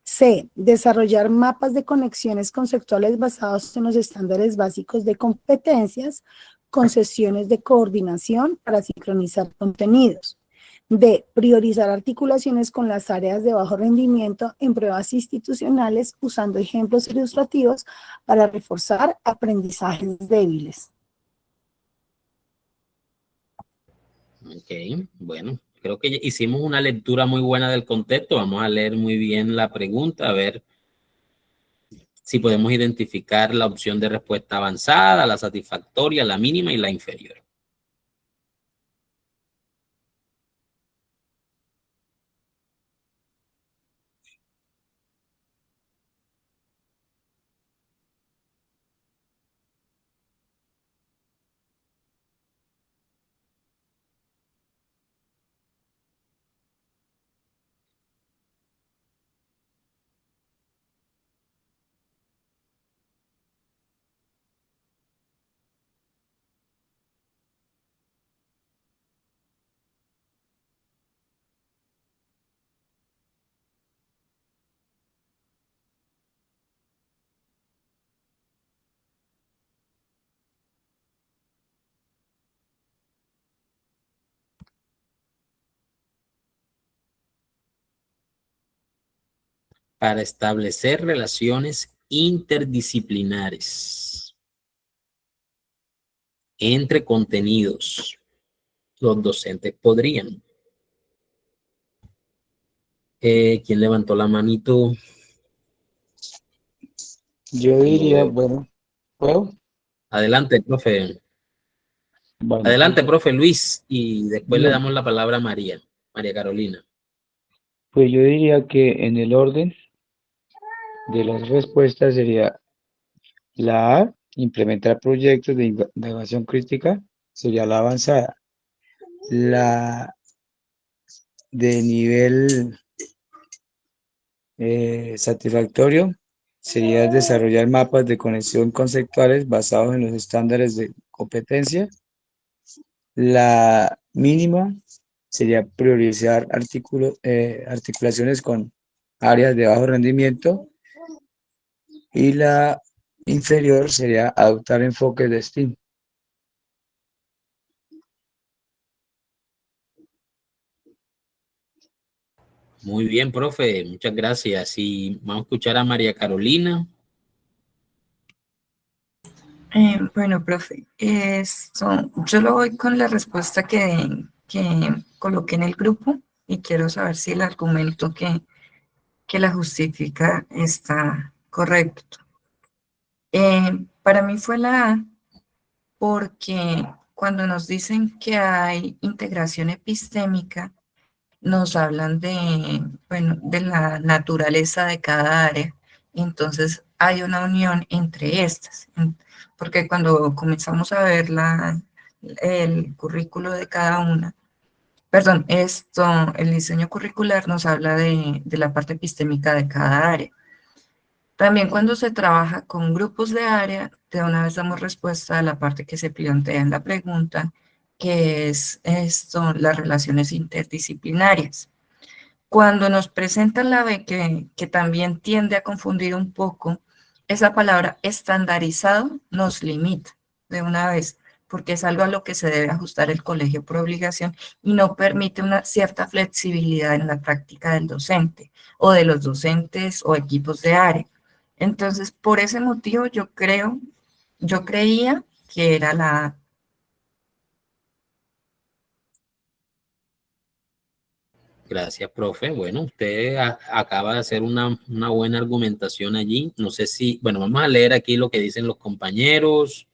C. Desarrollar mapas de conexiones conceptuales basados en los estándares básicos de competencias con sesiones de coordinación para sincronizar contenidos. D. Priorizar articulaciones con las áreas de bajo rendimiento en pruebas institucionales usando ejemplos ilustrativos para reforzar aprendizajes débiles. Ok, bueno, creo que hicimos una lectura muy buena del contexto. Vamos a leer muy bien la pregunta, a ver si podemos identificar la opción de respuesta avanzada, la satisfactoria, la mínima y la inferior. Para establecer relaciones interdisciplinares entre contenidos, los docentes podrían. ¿Quién levantó la manito? Yo diría, bueno, ¿puedo? Adelante, profe. Bueno, Adelante, profe Luis, y después le bien, damos la palabra a María Carolina. pues yo diría que en el orden de las respuestas sería la A, implementar proyectos de indagación crítica, sería la avanzada. La de nivel satisfactorio sería desarrollar mapas de conexión conceptuales basados en los estándares de competencia. La mínima sería priorizar articulaciones con áreas de bajo rendimiento. Y la inferior sería adoptar enfoques de STEAM. Muy bien, profe, muchas gracias. Y vamos a escuchar a María Carolina. Bueno, profe, yo lo voy con la respuesta que coloqué en el grupo y quiero saber si el argumento que la justifica está correcto. Para mí fue la A, porque cuando nos dicen que hay integración epistémica, nos hablan bueno, de la naturaleza de cada área. Entonces hay una unión entre estas, porque cuando comenzamos a ver el currículo de cada una, perdón, el diseño curricular nos habla de la parte epistémica de cada área. También cuando se trabaja con grupos de área, de una vez damos respuesta a la parte que se plantea en la pregunta, que es las relaciones interdisciplinarias. Cuando nos presentan la B, que también tiende a confundir un poco, esa palabra estandarizado nos limita de una vez, porque es algo a lo que se debe ajustar el colegio por obligación y no permite una cierta flexibilidad en la práctica del docente o de los docentes o equipos de área. Entonces, por ese motivo, yo creía que era la A. Gracias, profe. Bueno, usted acaba de hacer una buena argumentación allí. No sé si, bueno, vamos a leer aquí lo que dicen los compañeros.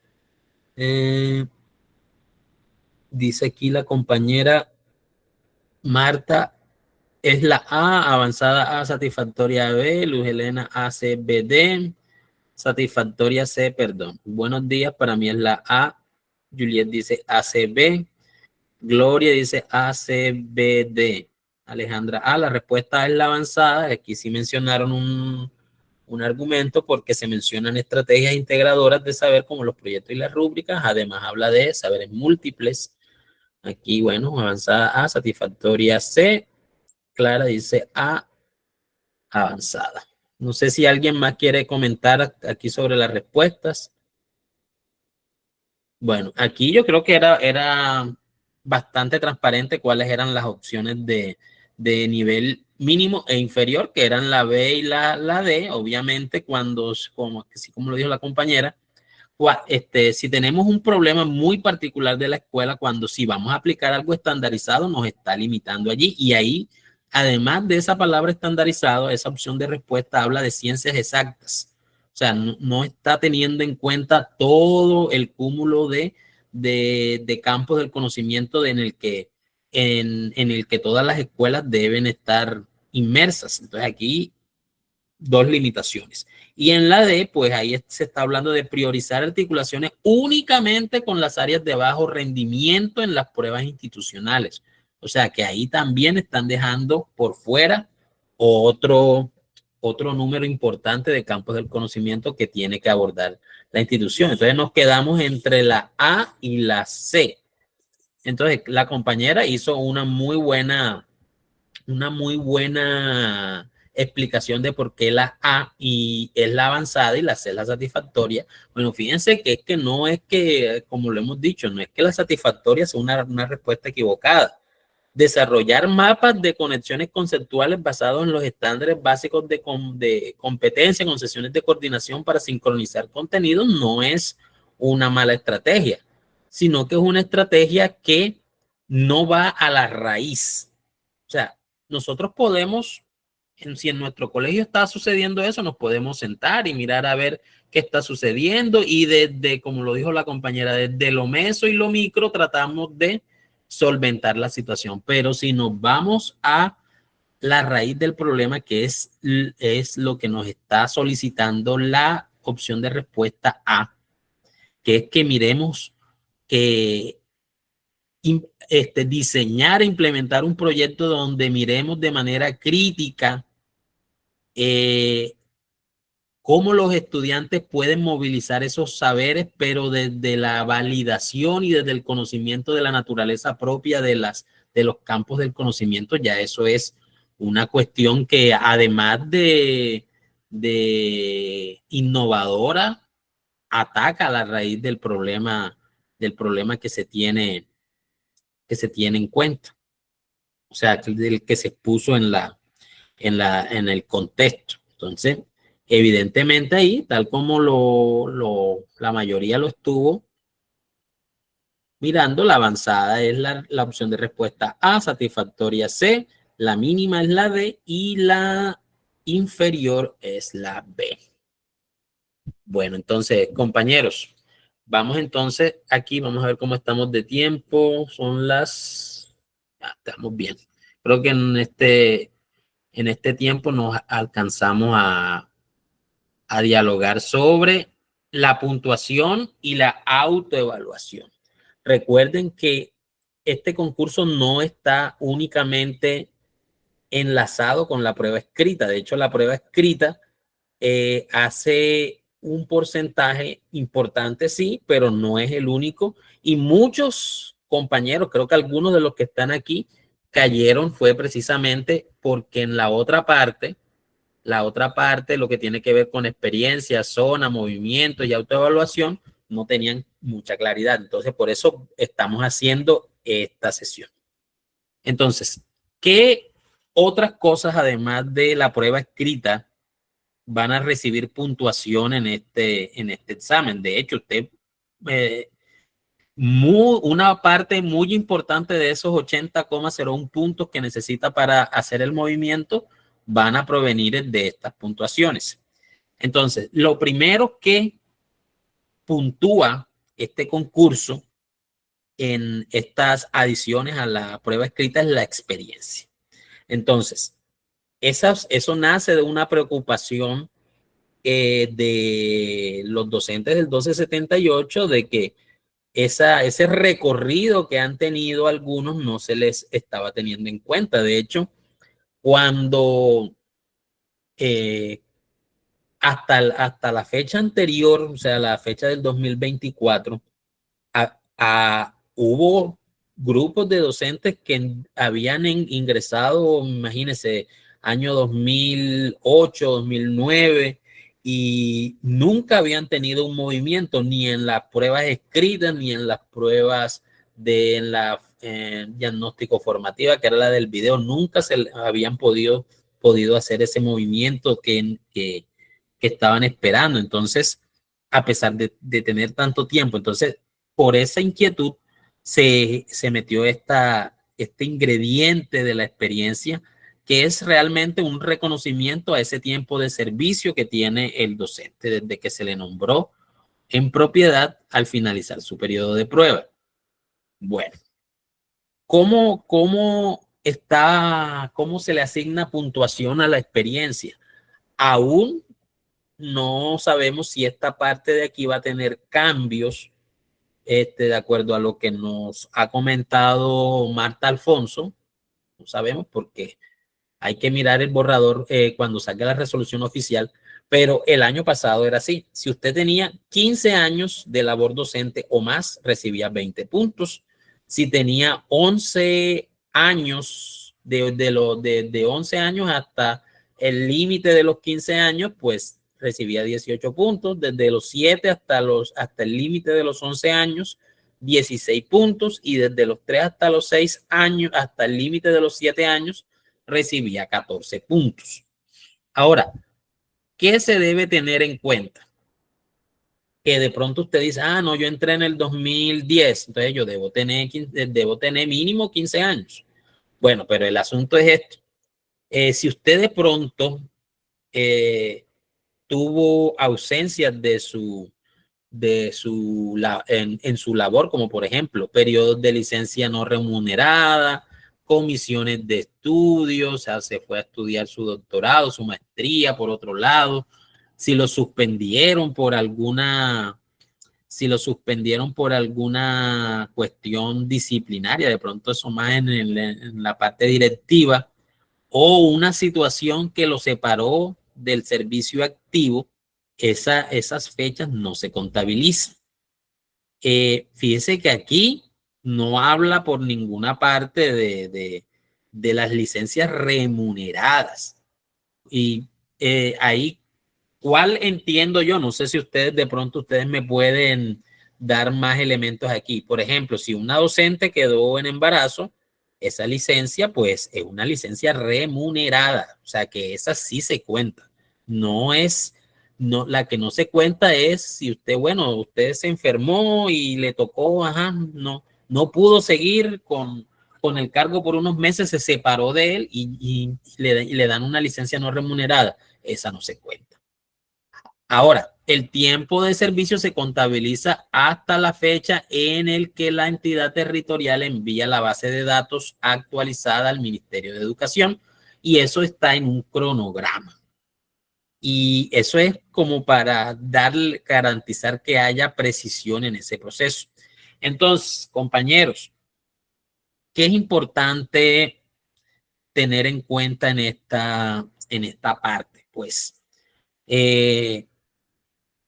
Dice aquí la compañera Marta, es la A, avanzada A, satisfactoria B, Luz Helena A, C, B, D, satisfactoria C, perdón. Buenos días, para mí es la A. Juliet dice A, C, B. Gloria dice A, C, B, D. Alejandra A, la respuesta es la avanzada. Aquí sí mencionaron un argumento porque se mencionan estrategias integradoras de saber como los proyectos y las rúbricas. Además habla de saberes múltiples. Aquí, bueno, avanzada A, satisfactoria C. Clara dice A, avanzada. No sé si alguien más quiere comentar aquí sobre las respuestas. Bueno, aquí yo creo que era bastante transparente cuáles eran las opciones de nivel mínimo e inferior, que eran la B y la D. Obviamente, así como lo dijo la compañera, si tenemos un problema muy particular de la escuela, cuando si vamos a aplicar algo estandarizado, nos está limitando allí. Y ahí, además de esa palabra estandarizado, esa opción de respuesta habla de ciencias exactas. O sea, no está teniendo en cuenta todo el cúmulo de campos del conocimiento en el que todas las escuelas deben estar inmersas. Entonces aquí, dos limitaciones. Y en la D, pues ahí se está hablando de priorizar articulaciones únicamente con las áreas de bajo rendimiento en las pruebas institucionales. O sea que ahí también están dejando por fuera otro número importante de campos del conocimiento que tiene que abordar la institución. Entonces nos quedamos entre la A y la C. Entonces la compañera hizo una muy buena explicación de por qué la A es la avanzada y la C es la satisfactoria. Bueno, fíjense que es que no es que, como lo hemos dicho, no es que la satisfactoria sea una respuesta equivocada. Desarrollar mapas de conexiones conceptuales basados en los estándares básicos de competencia con sesiones de coordinación para sincronizar contenidos no es una mala estrategia, sino que es una estrategia que no va a la raíz. O sea, nosotros podemos, si en nuestro colegio está sucediendo eso, nos podemos sentar y mirar a ver qué está sucediendo y desde, como lo dijo la compañera, desde lo meso y lo micro tratamos de solventar la situación. Pero si nos vamos a la raíz del problema, que es lo que nos está solicitando la opción de respuesta A, que es que miremos que diseñar e implementar un proyecto donde miremos de manera crítica cómo los estudiantes pueden movilizar esos saberes, pero desde la validación y desde el conocimiento de la naturaleza propia de los campos del conocimiento. Ya eso es una cuestión que además de innovadora, ataca a la raíz del problema que se tiene en cuenta. O sea, el que se puso en el contexto. Entonces, evidentemente ahí, tal como la mayoría lo estuvo mirando, la avanzada es la opción de respuesta A, satisfactoria C, la mínima es la D y la inferior es la B. Bueno, entonces, compañeros, vamos entonces aquí, vamos a ver cómo estamos de tiempo. Son estamos bien. Creo que en este tiempo nos alcanzamos a dialogar sobre la puntuación y la autoevaluación. Recuerden que este concurso no está únicamente enlazado con la prueba escrita. De hecho, la prueba escrita hace un porcentaje importante, sí, pero no es el único. Y muchos compañeros, creo que algunos de los que están aquí, cayeron fue precisamente porque en la otra parte, lo que tiene que ver con experiencia, zona, movimiento y autoevaluación, no tenían mucha claridad. Entonces, por eso estamos haciendo esta sesión. Entonces, ¿qué otras cosas, además de la prueba escrita, van a recibir puntuación en este examen? De hecho, usted, una parte muy importante de esos 80,01 puntos que necesita para hacer el movimiento van a provenir de estas puntuaciones. Entonces, lo primero que puntúa este concurso en estas adiciones a la prueba escrita es la experiencia. Entonces, eso nace de una preocupación de los docentes del 1278 de que ese recorrido que han tenido algunos no se les estaba teniendo en cuenta. De hecho, cuando hasta la fecha anterior, o sea, la fecha del 2024, hubo grupos de docentes que habían ingresado, imagínense, año 2008, 2009, y nunca habían tenido un movimiento ni en las pruebas escritas ni en las pruebas de la diagnóstico formativa, que era la del video. Nunca se habían podido hacer ese movimiento que estaban esperando. Entonces, a pesar de tener tanto tiempo. Entonces, por esa inquietud se metió este ingrediente de la experiencia, que es realmente un reconocimiento a ese tiempo de servicio que tiene el docente desde que se le nombró en propiedad al finalizar su periodo de prueba. Bueno, ¿cómo se le asigna puntuación a la experiencia? Aún no sabemos si esta parte de aquí va a tener cambios, de acuerdo a lo que nos ha comentado Marta Alfonso. No sabemos porque hay que mirar el borrador cuando salga la resolución oficial, pero el año pasado era así. Si usted tenía 15 años de labor docente o más, recibía 20 puntos. Si tenía 11 años, de 11 años hasta el límite de los 15 años, pues recibía 18 puntos. Desde los 7 hasta el límite de los 11 años, 16 puntos. Y desde los 3 hasta los 6 años, hasta el límite de los 7 años, recibía 14 puntos. Ahora, ¿qué se debe tener en cuenta? Que de pronto usted dice, no, yo entré en el 2010, entonces yo debo tener mínimo 15 años. Bueno, pero el asunto es esto. Si usted de pronto tuvo ausencias en su labor, como por ejemplo, periodos de licencia no remunerada, comisiones de estudios, o sea, se fue a estudiar su doctorado, su maestría, por otro lado, si lo suspendieron por alguna cuestión disciplinaria, de pronto eso más en la parte directiva, o una situación que lo separó del servicio activo, esas fechas no se contabilizan. Fíjese que aquí no habla por ninguna parte de las licencias remuneradas. Y ahí, ¿cuál entiendo yo? No sé si ustedes me pueden dar más elementos aquí. Por ejemplo, si una docente quedó en embarazo, esa licencia pues es una licencia remunerada, o sea que esa sí se cuenta. La que no se cuenta es si usted se enfermó y le tocó, no pudo seguir con el cargo por unos meses, se separó de él y le dan una licencia no remunerada. Esa no se cuenta. Ahora, el tiempo de servicio se contabiliza hasta la fecha en el que la entidad territorial envía la base de datos actualizada al Ministerio de Educación, y eso está en un cronograma. Y eso es como para garantizar que haya precisión en ese proceso. Entonces, compañeros, ¿qué es importante tener en cuenta en esta parte? Pues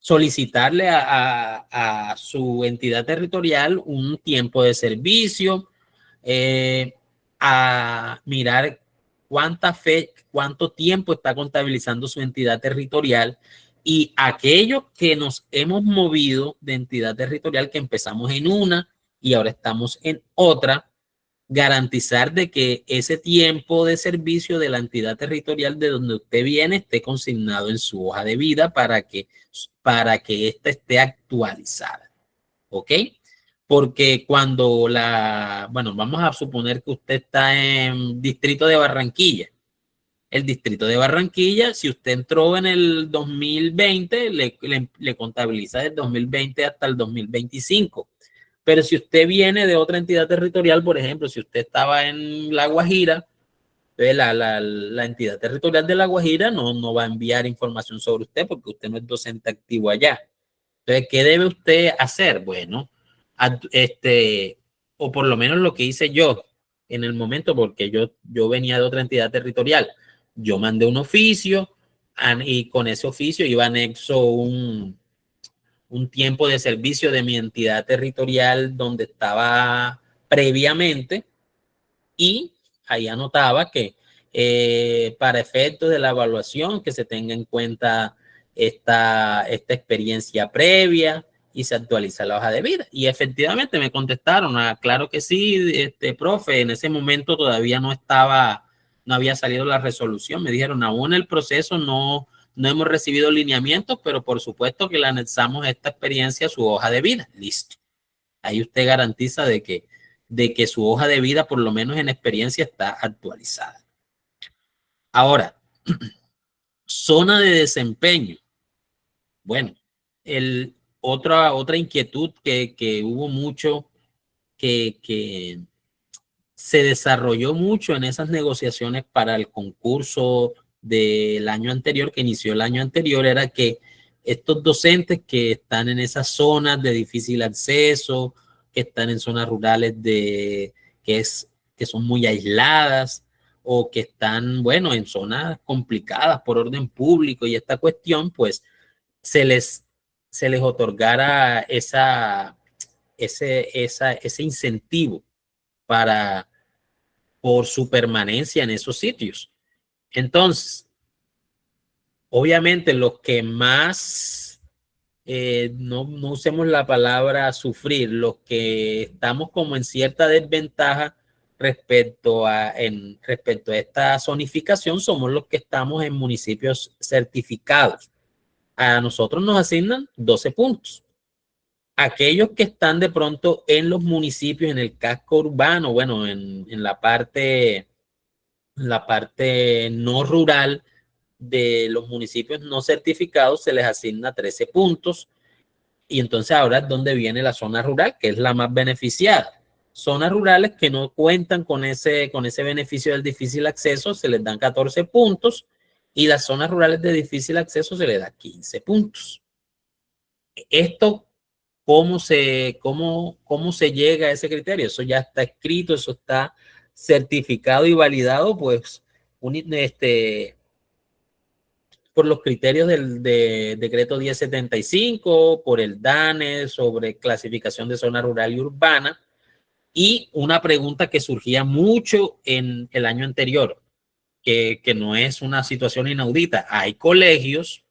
solicitarle a su entidad territorial un tiempo de servicio, a mirar cuánto tiempo está contabilizando su entidad territorial, y aquellos que nos hemos movido de entidad territorial, que empezamos en una y ahora estamos en otra, garantizar de que ese tiempo de servicio de la entidad territorial de donde usted viene esté consignado en su hoja de vida para que ésta esté actualizada. ¿Ok? Porque vamos a suponer que usted está en Distrito de Barranquilla. El Distrito de Barranquilla, si usted entró en el 2020, le contabiliza del 2020 hasta el 2025. Pero si usted viene de otra entidad territorial, por ejemplo, si usted estaba en La Guajira, la entidad territorial de La Guajira no va a enviar información sobre usted porque usted no es docente activo allá. Entonces, ¿qué debe usted hacer? Bueno, o por lo menos lo que hice yo en el momento, porque yo venía de otra entidad territorial. Yo mandé un oficio y con ese oficio iba anexo un tiempo de servicio de mi entidad territorial donde estaba previamente, y ahí anotaba que para efectos de la evaluación que se tenga en cuenta esta experiencia previa y se actualiza la hoja de vida. Y efectivamente me contestaron, claro que sí, profe, en ese momento todavía no había salido la resolución. Me dijeron, aún el proceso no no hemos recibido lineamientos, pero por supuesto que le anexamos esta experiencia a su hoja de vida. Listo. Ahí usted garantiza de que su hoja de vida, por lo menos en experiencia, está actualizada. Ahora, zona de desempeño. Bueno, otra inquietud que hubo mucho, que se desarrolló mucho en esas negociaciones para el concurso del año anterior, que inició el año anterior, era que estos docentes que están en esas zonas de difícil acceso, que están en zonas rurales que son muy aisladas, o que están, bueno, en zonas complicadas por orden público y esta cuestión, pues se les otorgara ese incentivo por su permanencia en esos sitios. Entonces, obviamente los que más, no usemos la palabra sufrir, los que estamos como en cierta desventaja respecto a esta zonificación somos los que estamos en municipios certificados. A nosotros nos asignan 12 puntos. Aquellos que están de pronto en los municipios, en el casco urbano, bueno, en la parte no rural de los municipios no certificados, se les asigna 13 puntos. Y entonces ahora es donde viene la zona rural, que es la más beneficiada. Zonas rurales que no cuentan con ese beneficio del difícil acceso, se les dan 14 puntos. Y las zonas rurales de difícil acceso se les da 15 puntos. Esto, ¿cómo se llega a ese criterio? Eso ya está escrito, eso está certificado y validado, pues, por los criterios del decreto 1075, por el DANE sobre clasificación de zona rural y urbana. Y una pregunta que surgía mucho en el año anterior, que no es una situación inaudita. Hay colegios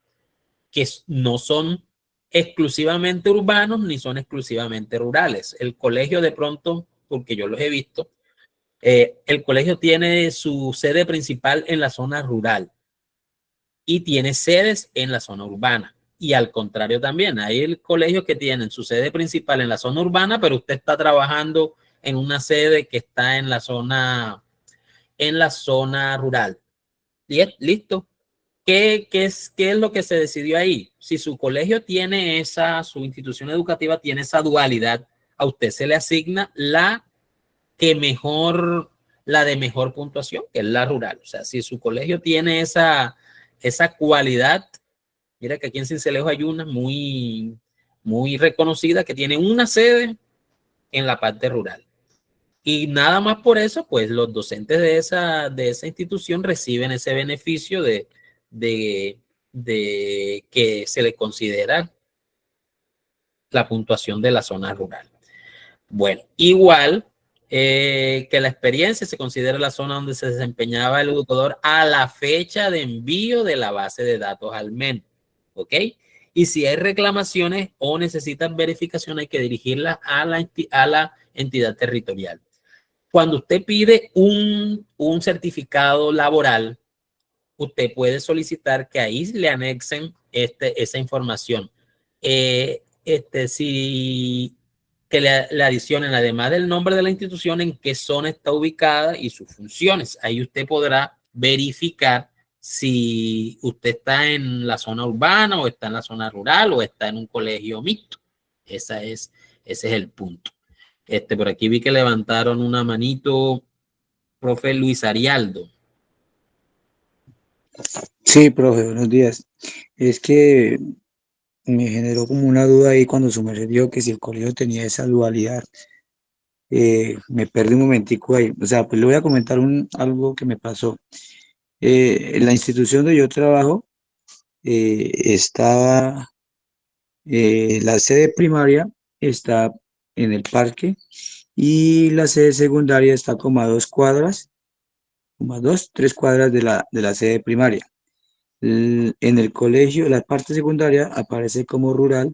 que no son exclusivamente urbanos ni son exclusivamente rurales. El colegio de pronto, porque yo los he visto, el colegio tiene su sede principal en la zona rural y tiene sedes en la zona urbana. Y al contrario también, hay colegios que tienen su sede principal en la zona urbana, pero usted está trabajando en una sede que está en la zona rural. ¿Listo? ¿Qué es lo que se decidió ahí? Si su colegio tiene su institución educativa tiene esa dualidad, a usted se le asigna la de mejor puntuación, que es la rural. O sea, si su colegio tiene esa cualidad, mira que aquí en Sincelejo hay una muy, muy reconocida que tiene una sede en la parte rural. Y nada más por eso, pues los docentes de esa institución reciben ese beneficio de que se le considera la puntuación de la zona rural. Bueno, igual que la experiencia se considera la zona donde se desempeñaba el educador a la fecha de envío de la base de datos al MEN, ¿ok? Y si hay reclamaciones o necesitan verificación, hay que dirigirlas a la entidad territorial. Cuando usted pide un certificado laboral, usted puede solicitar que ahí le anexen esa información. Que le adicionen, además del nombre de la institución, en qué zona está ubicada y sus funciones. Ahí usted podrá verificar si usted está en la zona urbana o está en la zona rural o está en un colegio mixto. Ese es el punto. Por aquí vi que levantaron una manito, profe Luis Arialdo. Sí, profe, buenos días. Es que me generó como una duda ahí cuando su merced dijo que si el colegio tenía esa dualidad. Me perdí un momentico ahí. O sea, pues le voy a comentar algo que me pasó. En la institución donde yo trabajo está la sede primaria está en el parque y la sede secundaria está como a 2 cuadras, como a 3 cuadras de la sede primaria. En el colegio, la parte secundaria aparece como rural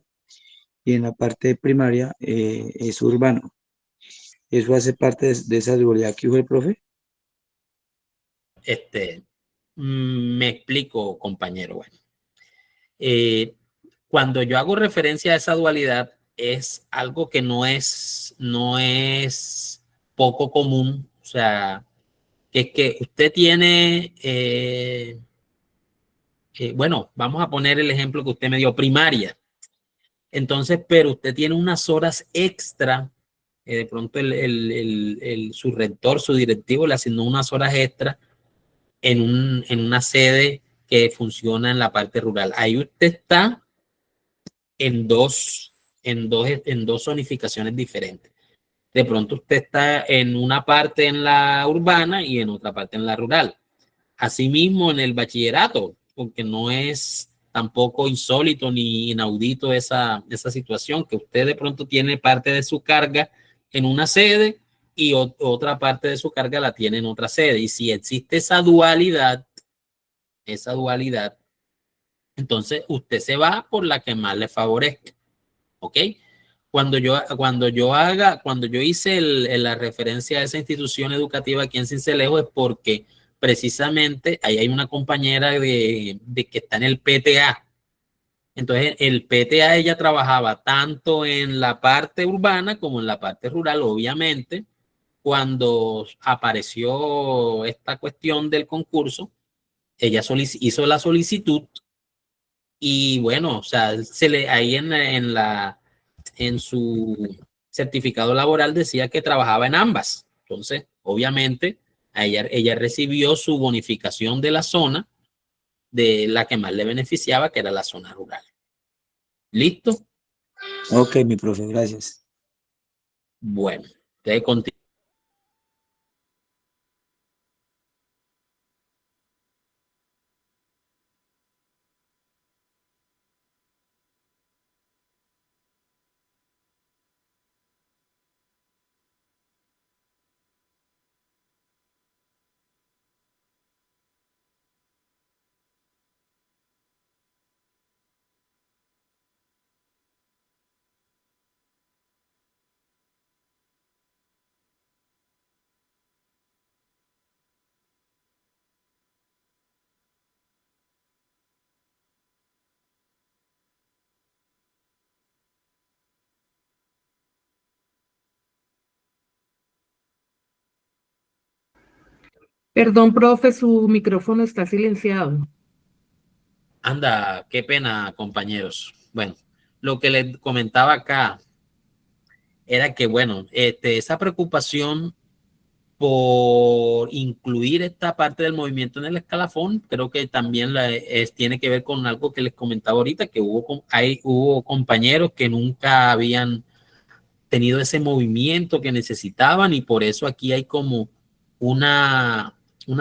y en la parte primaria es urbano. ¿Eso hace parte de esa dualidad que dijo el profe? Me explico, compañero. Bueno, Cuando yo hago referencia a esa dualidad, es algo que no es poco común. O sea, que es que usted tiene, bueno, vamos a poner el ejemplo que usted me dio, primaria. Entonces, pero usted tiene unas horas extra, de pronto su rector, su directivo le asignó unas horas extra en una sede que funciona en la parte rural. Ahí usted está en dos zonificaciones diferentes. De pronto usted está en una parte en la urbana y en otra parte en la rural. Asimismo en el bachillerato, porque no es tampoco insólito ni inaudito esa situación, que usted de pronto tiene parte de su carga en una sede y otra parte de su carga la tiene en otra sede. Y si existe esa dualidad, entonces usted se va por la que más le favorezca. ¿Ok? Cuando yo hice la referencia a esa institución educativa aquí en Sincelejo es porque precisamente ahí hay una compañera de que está en el PTA. Entonces, el PTA ella trabajaba tanto en la parte urbana como en la parte rural. Obviamente, cuando apareció esta cuestión del concurso, ella hizo la solicitud y bueno, o sea, ahí en su certificado laboral decía que trabajaba en ambas. Entonces, obviamente, ella recibió su bonificación de la zona de la que más le beneficiaba, que era la zona rural. ¿Listo? Ok, mi profe, gracias. Bueno, entonces continúo. Perdón, profe, su micrófono está silenciado. Anda, qué pena, compañeros. Bueno, lo que les comentaba acá era que, bueno, esa preocupación por incluir esta parte del movimiento en el escalafón, creo que también tiene que ver con algo que les comentaba ahorita, que hubo compañeros que nunca habían tenido ese movimiento que necesitaban y por eso aquí hay como una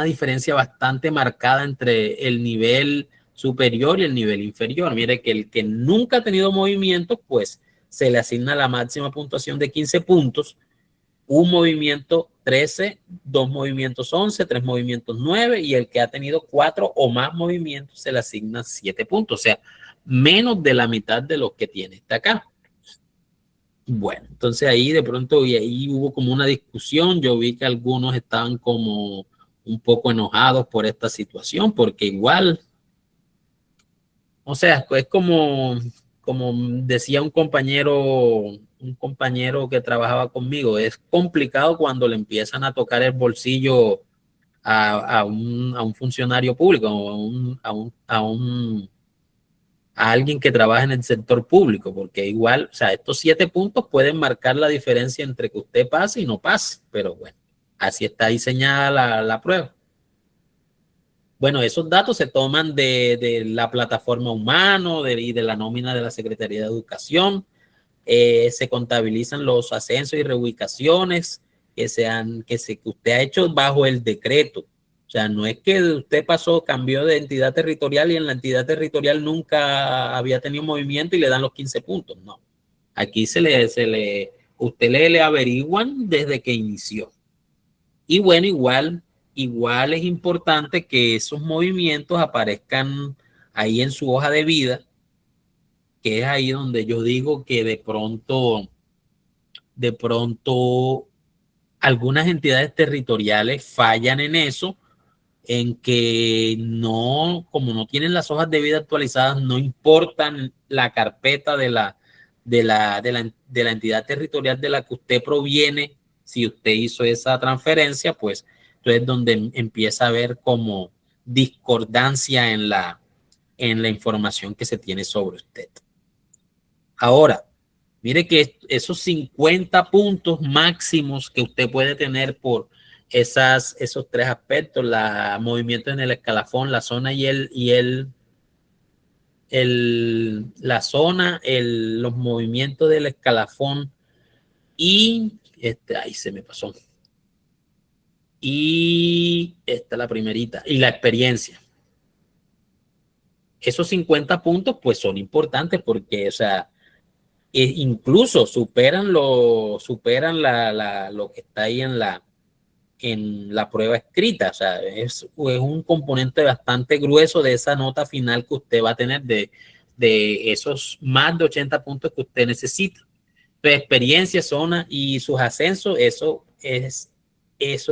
diferencia bastante marcada entre el nivel superior y el nivel inferior. Mire que el que nunca ha tenido movimiento, pues se le asigna la máxima puntuación de 15 puntos, un movimiento 13, dos movimientos 11, tres movimientos 9 y el que ha tenido 4 o más movimientos se le asigna 7 puntos, o sea, menos de la mitad de los que tiene este acá. Bueno, entonces ahí de pronto y ahí hubo como una discusión, yo vi que algunos estaban como un poco enojados por esta situación, porque igual, o sea, es como decía un compañero que trabajaba conmigo, es complicado cuando le empiezan a tocar el bolsillo a un funcionario público, a alguien que trabaja en el sector público, porque igual, o sea, estos 7 puntos pueden marcar la diferencia entre que usted pase y no pase, pero bueno, así está diseñada la prueba. Bueno, esos datos se toman de la plataforma Humano y de la nómina de la Secretaría de Educación. Se contabilizan los ascensos y reubicaciones que usted ha hecho bajo el decreto. O sea, no es que usted cambió de entidad territorial y en la entidad territorial nunca había tenido movimiento y le dan los 15 puntos. No. Aquí usted le averiguan desde que inició. Y bueno, igual es importante que esos movimientos aparezcan ahí en su hoja de vida, que es ahí donde yo digo que de pronto algunas entidades territoriales fallan en eso, en que no, como no tienen las hojas de vida actualizadas, no importan la carpeta de la entidad territorial de la que usted proviene. Si usted hizo esa transferencia, pues entonces donde empieza a haber como discordancia en la información que se tiene sobre usted. Ahora, mire que esos 50 puntos máximos que usted puede tener por esos tres aspectos, el movimiento en el escalafón, la zona la zona, los movimientos del escalafón y ahí se me pasó. Y esta es la primerita, y la experiencia. Esos 50 puntos pues son importantes porque, o sea, incluso superan lo que está ahí en la prueba escrita. O sea, es un componente bastante grueso de esa nota final que usted va a tener de esos más de 80 puntos que usted necesita. Su experiencia, zona y sus ascensos, eso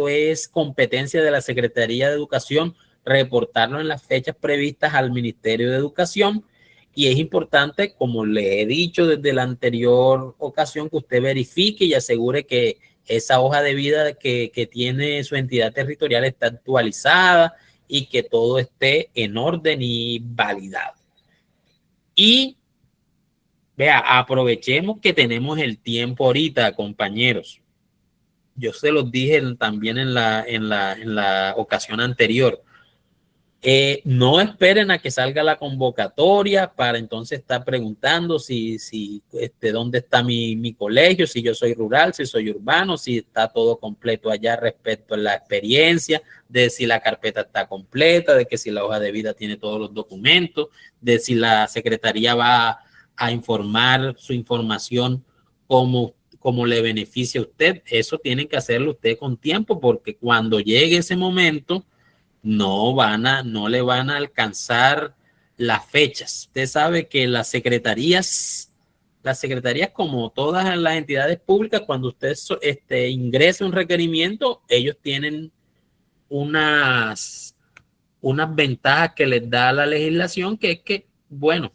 es competencia de la Secretaría de Educación, reportarlo en las fechas previstas al Ministerio de Educación. Y es importante, como le he dicho desde la anterior ocasión, que usted verifique y asegure que esa hoja de vida que tiene su entidad territorial está actualizada y que todo esté en orden y validado. Y vea, aprovechemos que tenemos el tiempo ahorita, compañeros. Yo se los dije también en la ocasión anterior. No esperen a que salga la convocatoria para entonces estar preguntando si dónde está mi colegio, si yo soy rural, si soy urbano, si está todo completo allá respecto a la experiencia, de si la carpeta está completa, de que si la hoja de vida tiene todos los documentos, de si la secretaría va a informar su información como le beneficia a usted. Eso tiene que hacerlo usted con tiempo, porque cuando llegue ese momento no le van a alcanzar las fechas. Usted sabe que las secretarías, como todas las entidades públicas, cuando usted ingresa un requerimiento, ellos tienen unas ventajas que les da la legislación, que es que, bueno,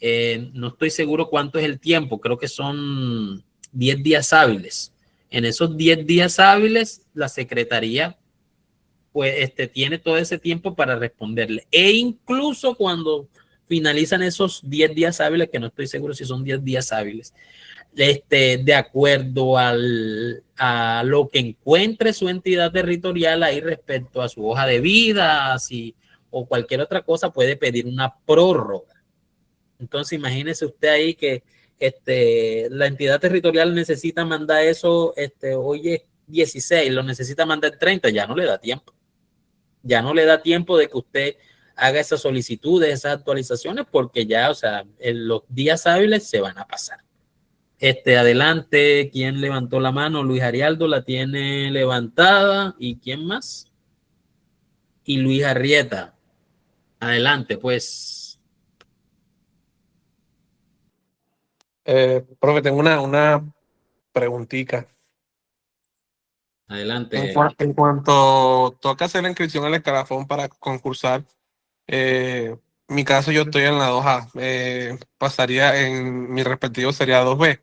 no estoy seguro cuánto es el tiempo, creo que son 10 días hábiles. En esos 10 días hábiles, la secretaría pues tiene todo ese tiempo para responderle. E incluso cuando finalizan esos 10 días hábiles, que no estoy seguro si son 10 días hábiles, de acuerdo a lo que encuentre su entidad territorial ahí respecto a su hoja de vida, o cualquier otra cosa, puede pedir una prórroga. Entonces imagínese usted ahí que la entidad territorial necesita mandar eso, hoy es 16, lo necesita mandar 30, ya no le da tiempo. Ya no le da tiempo de que usted haga esas solicitudes, esas actualizaciones, porque ya, o sea, los días hábiles se van a pasar. Adelante, ¿quién levantó la mano? Luis Arialdo la tiene levantada. ¿Y quién más? Y Luis Arrieta. Adelante, pues. Profe, tengo una preguntita. Adelante. En cuanto toca hacer la inscripción al escalafón para concursar, en mi caso yo estoy en la 2A, pasaría en mi respectivo sería 2B,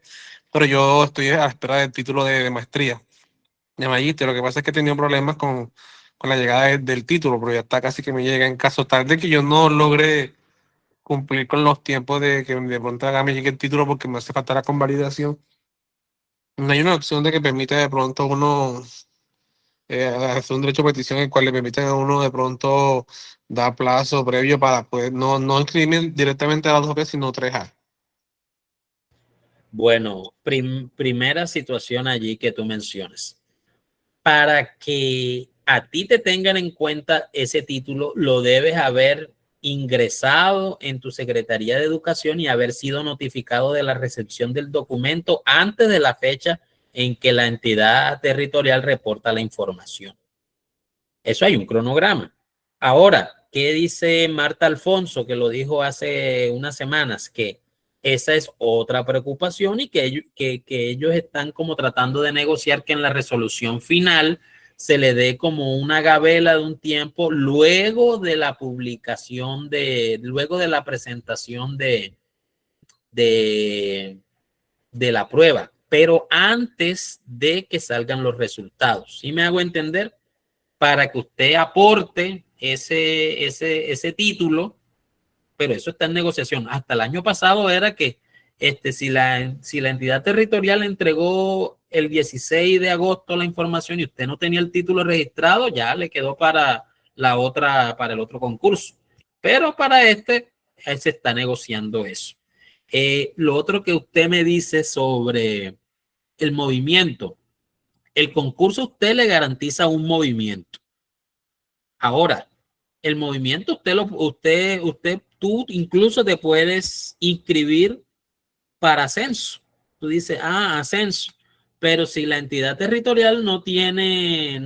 pero yo estoy a la espera del título de maestría, de magíster. Lo que pasa es que he tenido problemas con la llegada del título, pero ya está casi que me llega. En caso tal de que yo no logre cumplir con los tiempos de que de pronto me llegue el título porque me hace falta la convalidación, no hay una opción de que permita de pronto uno hacer un derecho de petición en el cual le permiten a uno de pronto dar plazo previo para poder no inscribirme directamente a la 2B, sino 3A. Bueno, primera situación allí que tú mencionas. Para que a ti te tengan en cuenta ese título, lo debes haber ingresado en tu Secretaría de Educación y haber sido notificado de la recepción del documento antes de la fecha en que la entidad territorial reporta la información. Eso hay un cronograma. Ahora, ¿qué dice Marta Alfonso, que lo dijo hace unas semanas? Que esa es otra preocupación y que ellos están como tratando de negociar que en la resolución final se le dé como una gabela de un tiempo luego de la publicación luego de la presentación de la prueba, pero antes de que salgan los resultados. ¿Sí me hago entender? Para que usted aporte ese título, pero eso está en negociación. Hasta el año pasado era que si la entidad territorial entregó el 16 de agosto la información y usted no tenía el título registrado, ya le quedó para el otro concurso. Pero para se está negociando eso. Lo otro que usted me dice sobre el movimiento, el concurso a usted le garantiza un movimiento. Ahora, el movimiento tú incluso te puedes inscribir para ascenso. Tú dices, ascenso. Pero si la entidad territorial no tiene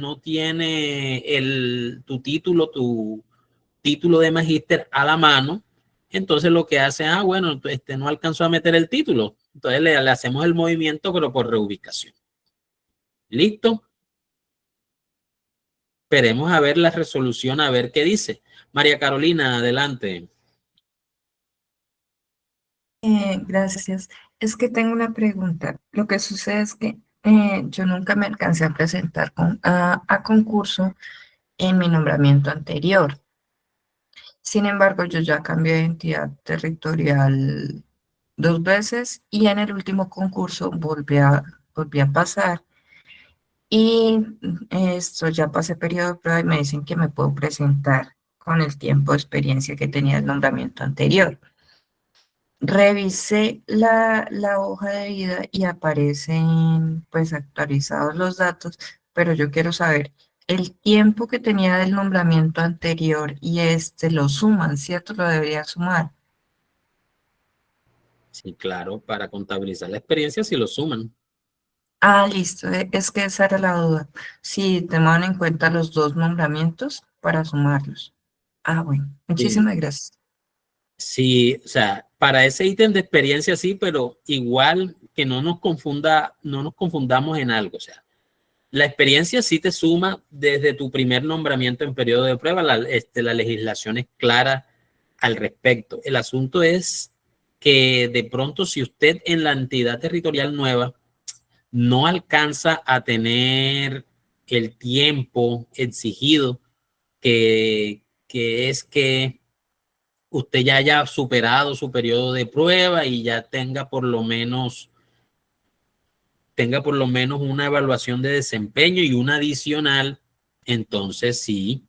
tu título de magíster a la mano, entonces lo que hace, bueno, no alcanzó a meter el título. Entonces le hacemos el movimiento, pero por reubicación. ¿Listo? Esperemos a ver la resolución, a ver qué dice. María Carolina, adelante. Gracias. Es que tengo una pregunta. Lo que sucede es que yo nunca me alcancé a presentar a concurso en mi nombramiento anterior. Sin embargo, yo ya cambié de entidad territorial 2 veces y en el último concurso volví a pasar. Y esto ya pasé periodo de prueba y me dicen que me puedo presentar con el tiempo de experiencia que tenía el nombramiento anterior. Revisé la hoja de vida y aparecen pues actualizados los datos, pero yo quiero saber, el tiempo que tenía del nombramiento anterior y lo suman, ¿cierto? Lo debería sumar. Sí, claro, para contabilizar la experiencia si lo suman. Listo, es que esa era la duda. Si toman en cuenta los 2 nombramientos para sumarlos. Bueno, muchísimas gracias. Sí, o sea, para ese ítem de experiencia sí, pero igual que no nos confundamos en algo. O sea, la experiencia sí te suma desde tu primer nombramiento en periodo de prueba. La legislación es clara al respecto. El asunto es que de pronto si usted en la entidad territorial nueva no alcanza a tener el tiempo exigido, que es que usted ya haya superado su periodo de prueba y ya tenga por lo menos una evaluación de desempeño y una adicional, entonces sí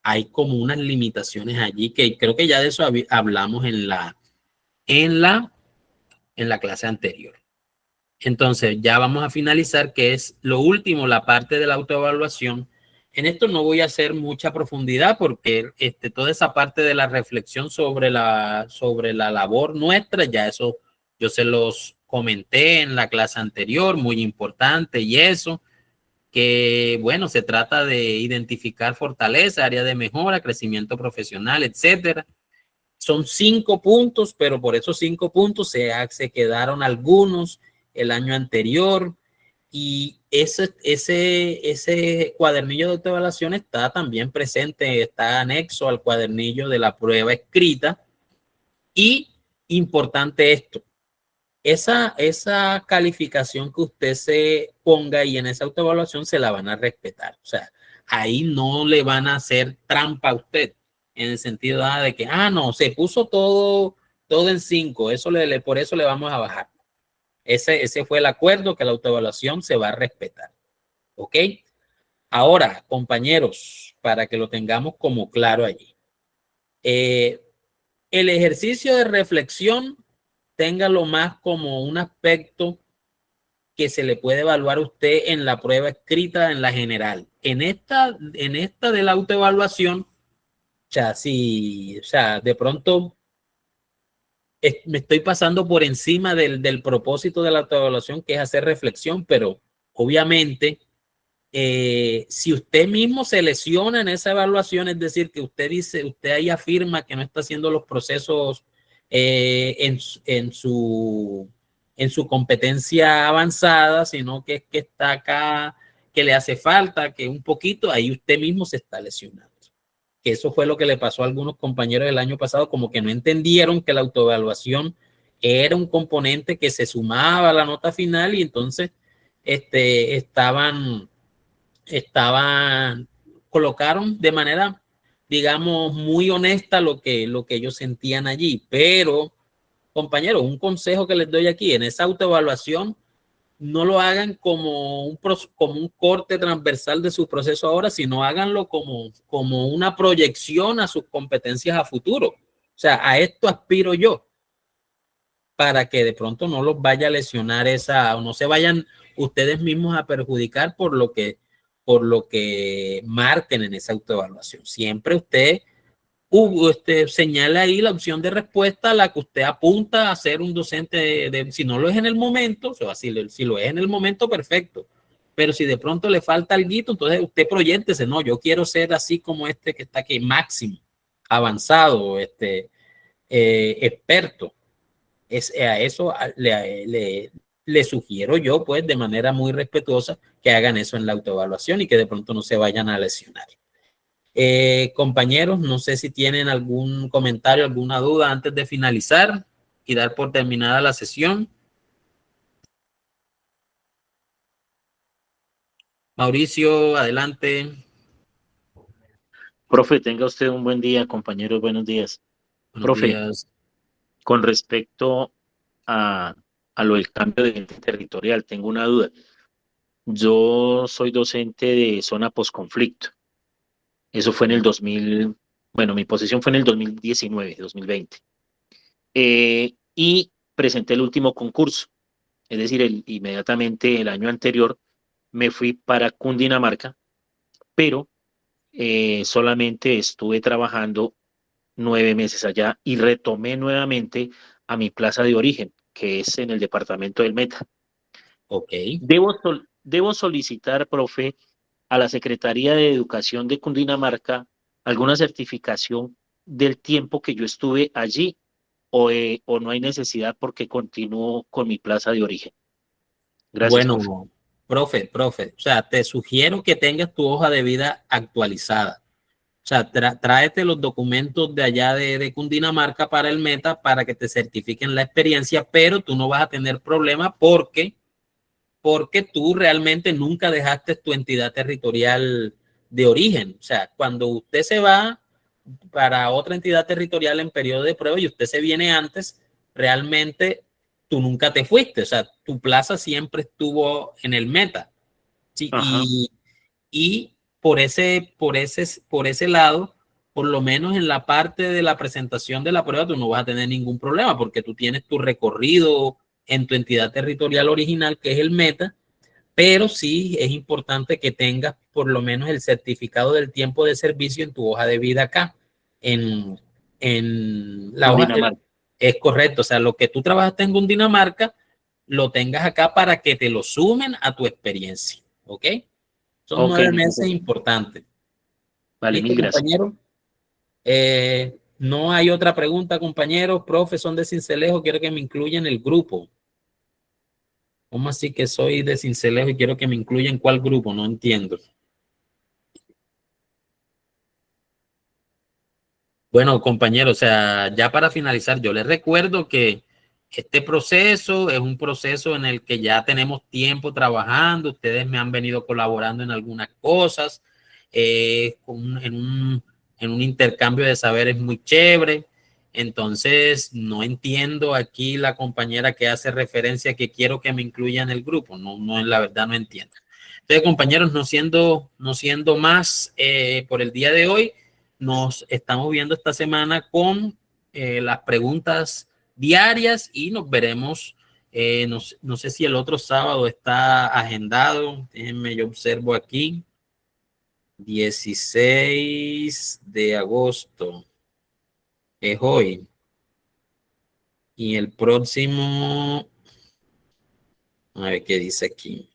hay como unas limitaciones allí que creo que ya de eso hablamos en la clase anterior. Entonces ya vamos a finalizar, que es lo último, la parte de la autoevaluación. En esto no voy a hacer mucha profundidad porque toda esa parte de la reflexión sobre la labor nuestra, ya eso yo se los comenté en la clase anterior, muy importante, y eso, que bueno, se trata de identificar fortaleza, área de mejora, crecimiento profesional, etcétera. Son 5 puntos, pero por esos 5 puntos se quedaron algunos el año anterior, y ese cuadernillo de autoevaluación está también presente, está anexo al cuadernillo de la prueba escrita. Y importante esto, esa calificación que usted se ponga ahí en esa autoevaluación se la van a respetar. O sea, ahí no le van a hacer trampa a usted, en el sentido de que, no, se puso todo en 5, por eso le vamos a bajar. Ese fue el acuerdo, que la autoevaluación se va a respetar. ¿Ok? Ahora, compañeros, para que lo tengamos como claro allí. El ejercicio de reflexión, téngalo más como un aspecto que se le puede evaluar a usted en la prueba escrita, en la general. En esta de la autoevaluación, de pronto me estoy pasando por encima del propósito de la autoevaluación, que es hacer reflexión, pero obviamente si usted mismo se lesiona en esa evaluación, es decir, que usted ahí afirma que no está haciendo los procesos en su en su competencia avanzada, sino que es que está acá, que le hace falta, que un poquito, ahí usted mismo se está lesionando. Que eso fue lo que le pasó a algunos compañeros el año pasado, como que no entendieron que la autoevaluación era un componente que se sumaba a la nota final y entonces colocaron de manera, digamos, muy honesta lo que ellos sentían allí. Pero, compañeros, un consejo que les doy aquí, en esa autoevaluación, no lo hagan como un corte transversal de su proceso ahora, sino háganlo como una proyección a sus competencias a futuro. O sea, a esto aspiro yo, para que de pronto no los vaya a lesionar o no se vayan ustedes mismos a perjudicar por lo que marquen en esa autoevaluación. Siempre usted señala ahí la opción de respuesta a la que usted apunta a ser un docente. Si no lo es en el momento, o sea, si lo es en el momento, perfecto. Pero si de pronto le falta algo, entonces usted proyéctese, no, yo quiero ser así como que está aquí, máximo, avanzado, experto. A eso le sugiero yo, pues, de manera muy respetuosa, que hagan eso en la autoevaluación y que de pronto no se vayan a lesionar. Compañeros, no sé si tienen algún comentario, alguna duda antes de finalizar y dar por terminada la sesión. Mauricio, adelante. Profe, tenga usted un buen día, compañeros, buenos días. Buenos Profe, días. con respecto a lo del cambio de ente territorial, tengo una duda. Yo soy docente de zona posconflicto. Eso fue en el 2000, bueno, mi posición fue en el 2019, 2020. Y presenté el último concurso, es decir, inmediatamente el año anterior me fui para Cundinamarca, pero solamente estuve trabajando 9 meses allá y retomé nuevamente a mi plaza de origen, que es en el departamento del Meta. Ok. Debo solicitar, profe, a la Secretaría de Educación de Cundinamarca alguna certificación del tiempo que yo estuve allí o no hay necesidad porque continúo con mi plaza de origen. Gracias, Bueno, profe, o sea, te sugiero que tengas tu hoja de vida actualizada. O sea, tráete los documentos de allá de Cundinamarca para el Meta para que te certifiquen la experiencia, pero tú no vas a tener problema porque tú realmente nunca dejaste tu entidad territorial de origen. O sea, cuando usted se va para otra entidad territorial en periodo de prueba y usted se viene antes, realmente tú nunca te fuiste. O sea, tu plaza siempre estuvo en el Meta. Sí, y por ese lado, por lo menos en la parte de la presentación de la prueba, tú no vas a tener ningún problema porque tú tienes tu recorrido en tu entidad territorial original, que es el Meta, pero sí es importante que tengas por lo menos el certificado del tiempo de servicio en tu hoja de vida acá, en la hoja de, es correcto, o sea, lo que tú trabajaste en Cundinamarca, lo tengas acá para que te lo sumen a tu experiencia, ¿ok? Son 9 meses importantes. Vale, ¿Listo, mil gracias. compañero? No hay otra pregunta, compañeros. Profe, son de Sincelejo, quiero que me incluyan en el grupo. ¿Cómo así que soy de Sincelejo y quiero que me incluyan en cuál grupo? No entiendo. Bueno, compañeros, o sea, ya para finalizar, yo les recuerdo que este proceso es un proceso en el que ya tenemos tiempo trabajando. Ustedes me han venido colaborando en algunas cosas, en un intercambio de saberes muy chévere. Entonces, no entiendo aquí la compañera que hace referencia que quiero que me incluya en el grupo. No, la verdad no entiendo. Entonces, compañeros, no siendo más por el día de hoy, nos estamos viendo esta semana con las preguntas diarias y nos veremos. No sé si el otro sábado está agendado. Déjenme, yo observo aquí. 16 de agosto es hoy. Y el próximo, a ver qué dice aquí.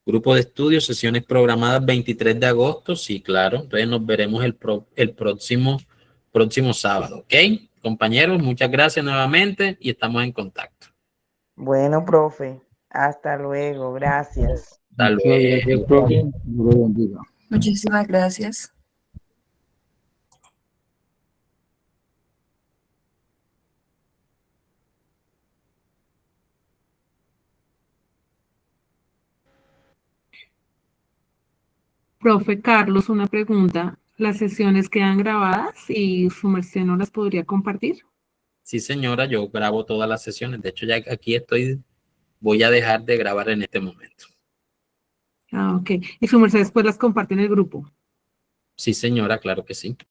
Grupo de estudios, sesiones programadas 23 de agosto. Sí, claro. Entonces nos veremos el próximo sábado. ¿Ok? Compañeros, muchas gracias nuevamente y estamos en contacto. Bueno, profe, hasta luego, gracias. Hasta Muchas gracias, luego. profe. Dios lo bendiga. Muchísimas gracias. Profe Carlos, una pregunta. ¿Las sesiones quedan grabadas y su merced no las podría compartir? Sí, señora, yo grabo todas las sesiones. De hecho, ya aquí voy a dejar de grabar en este momento. Ah, ok. Y su merced después las comparte en el grupo. Sí, señora, claro que sí.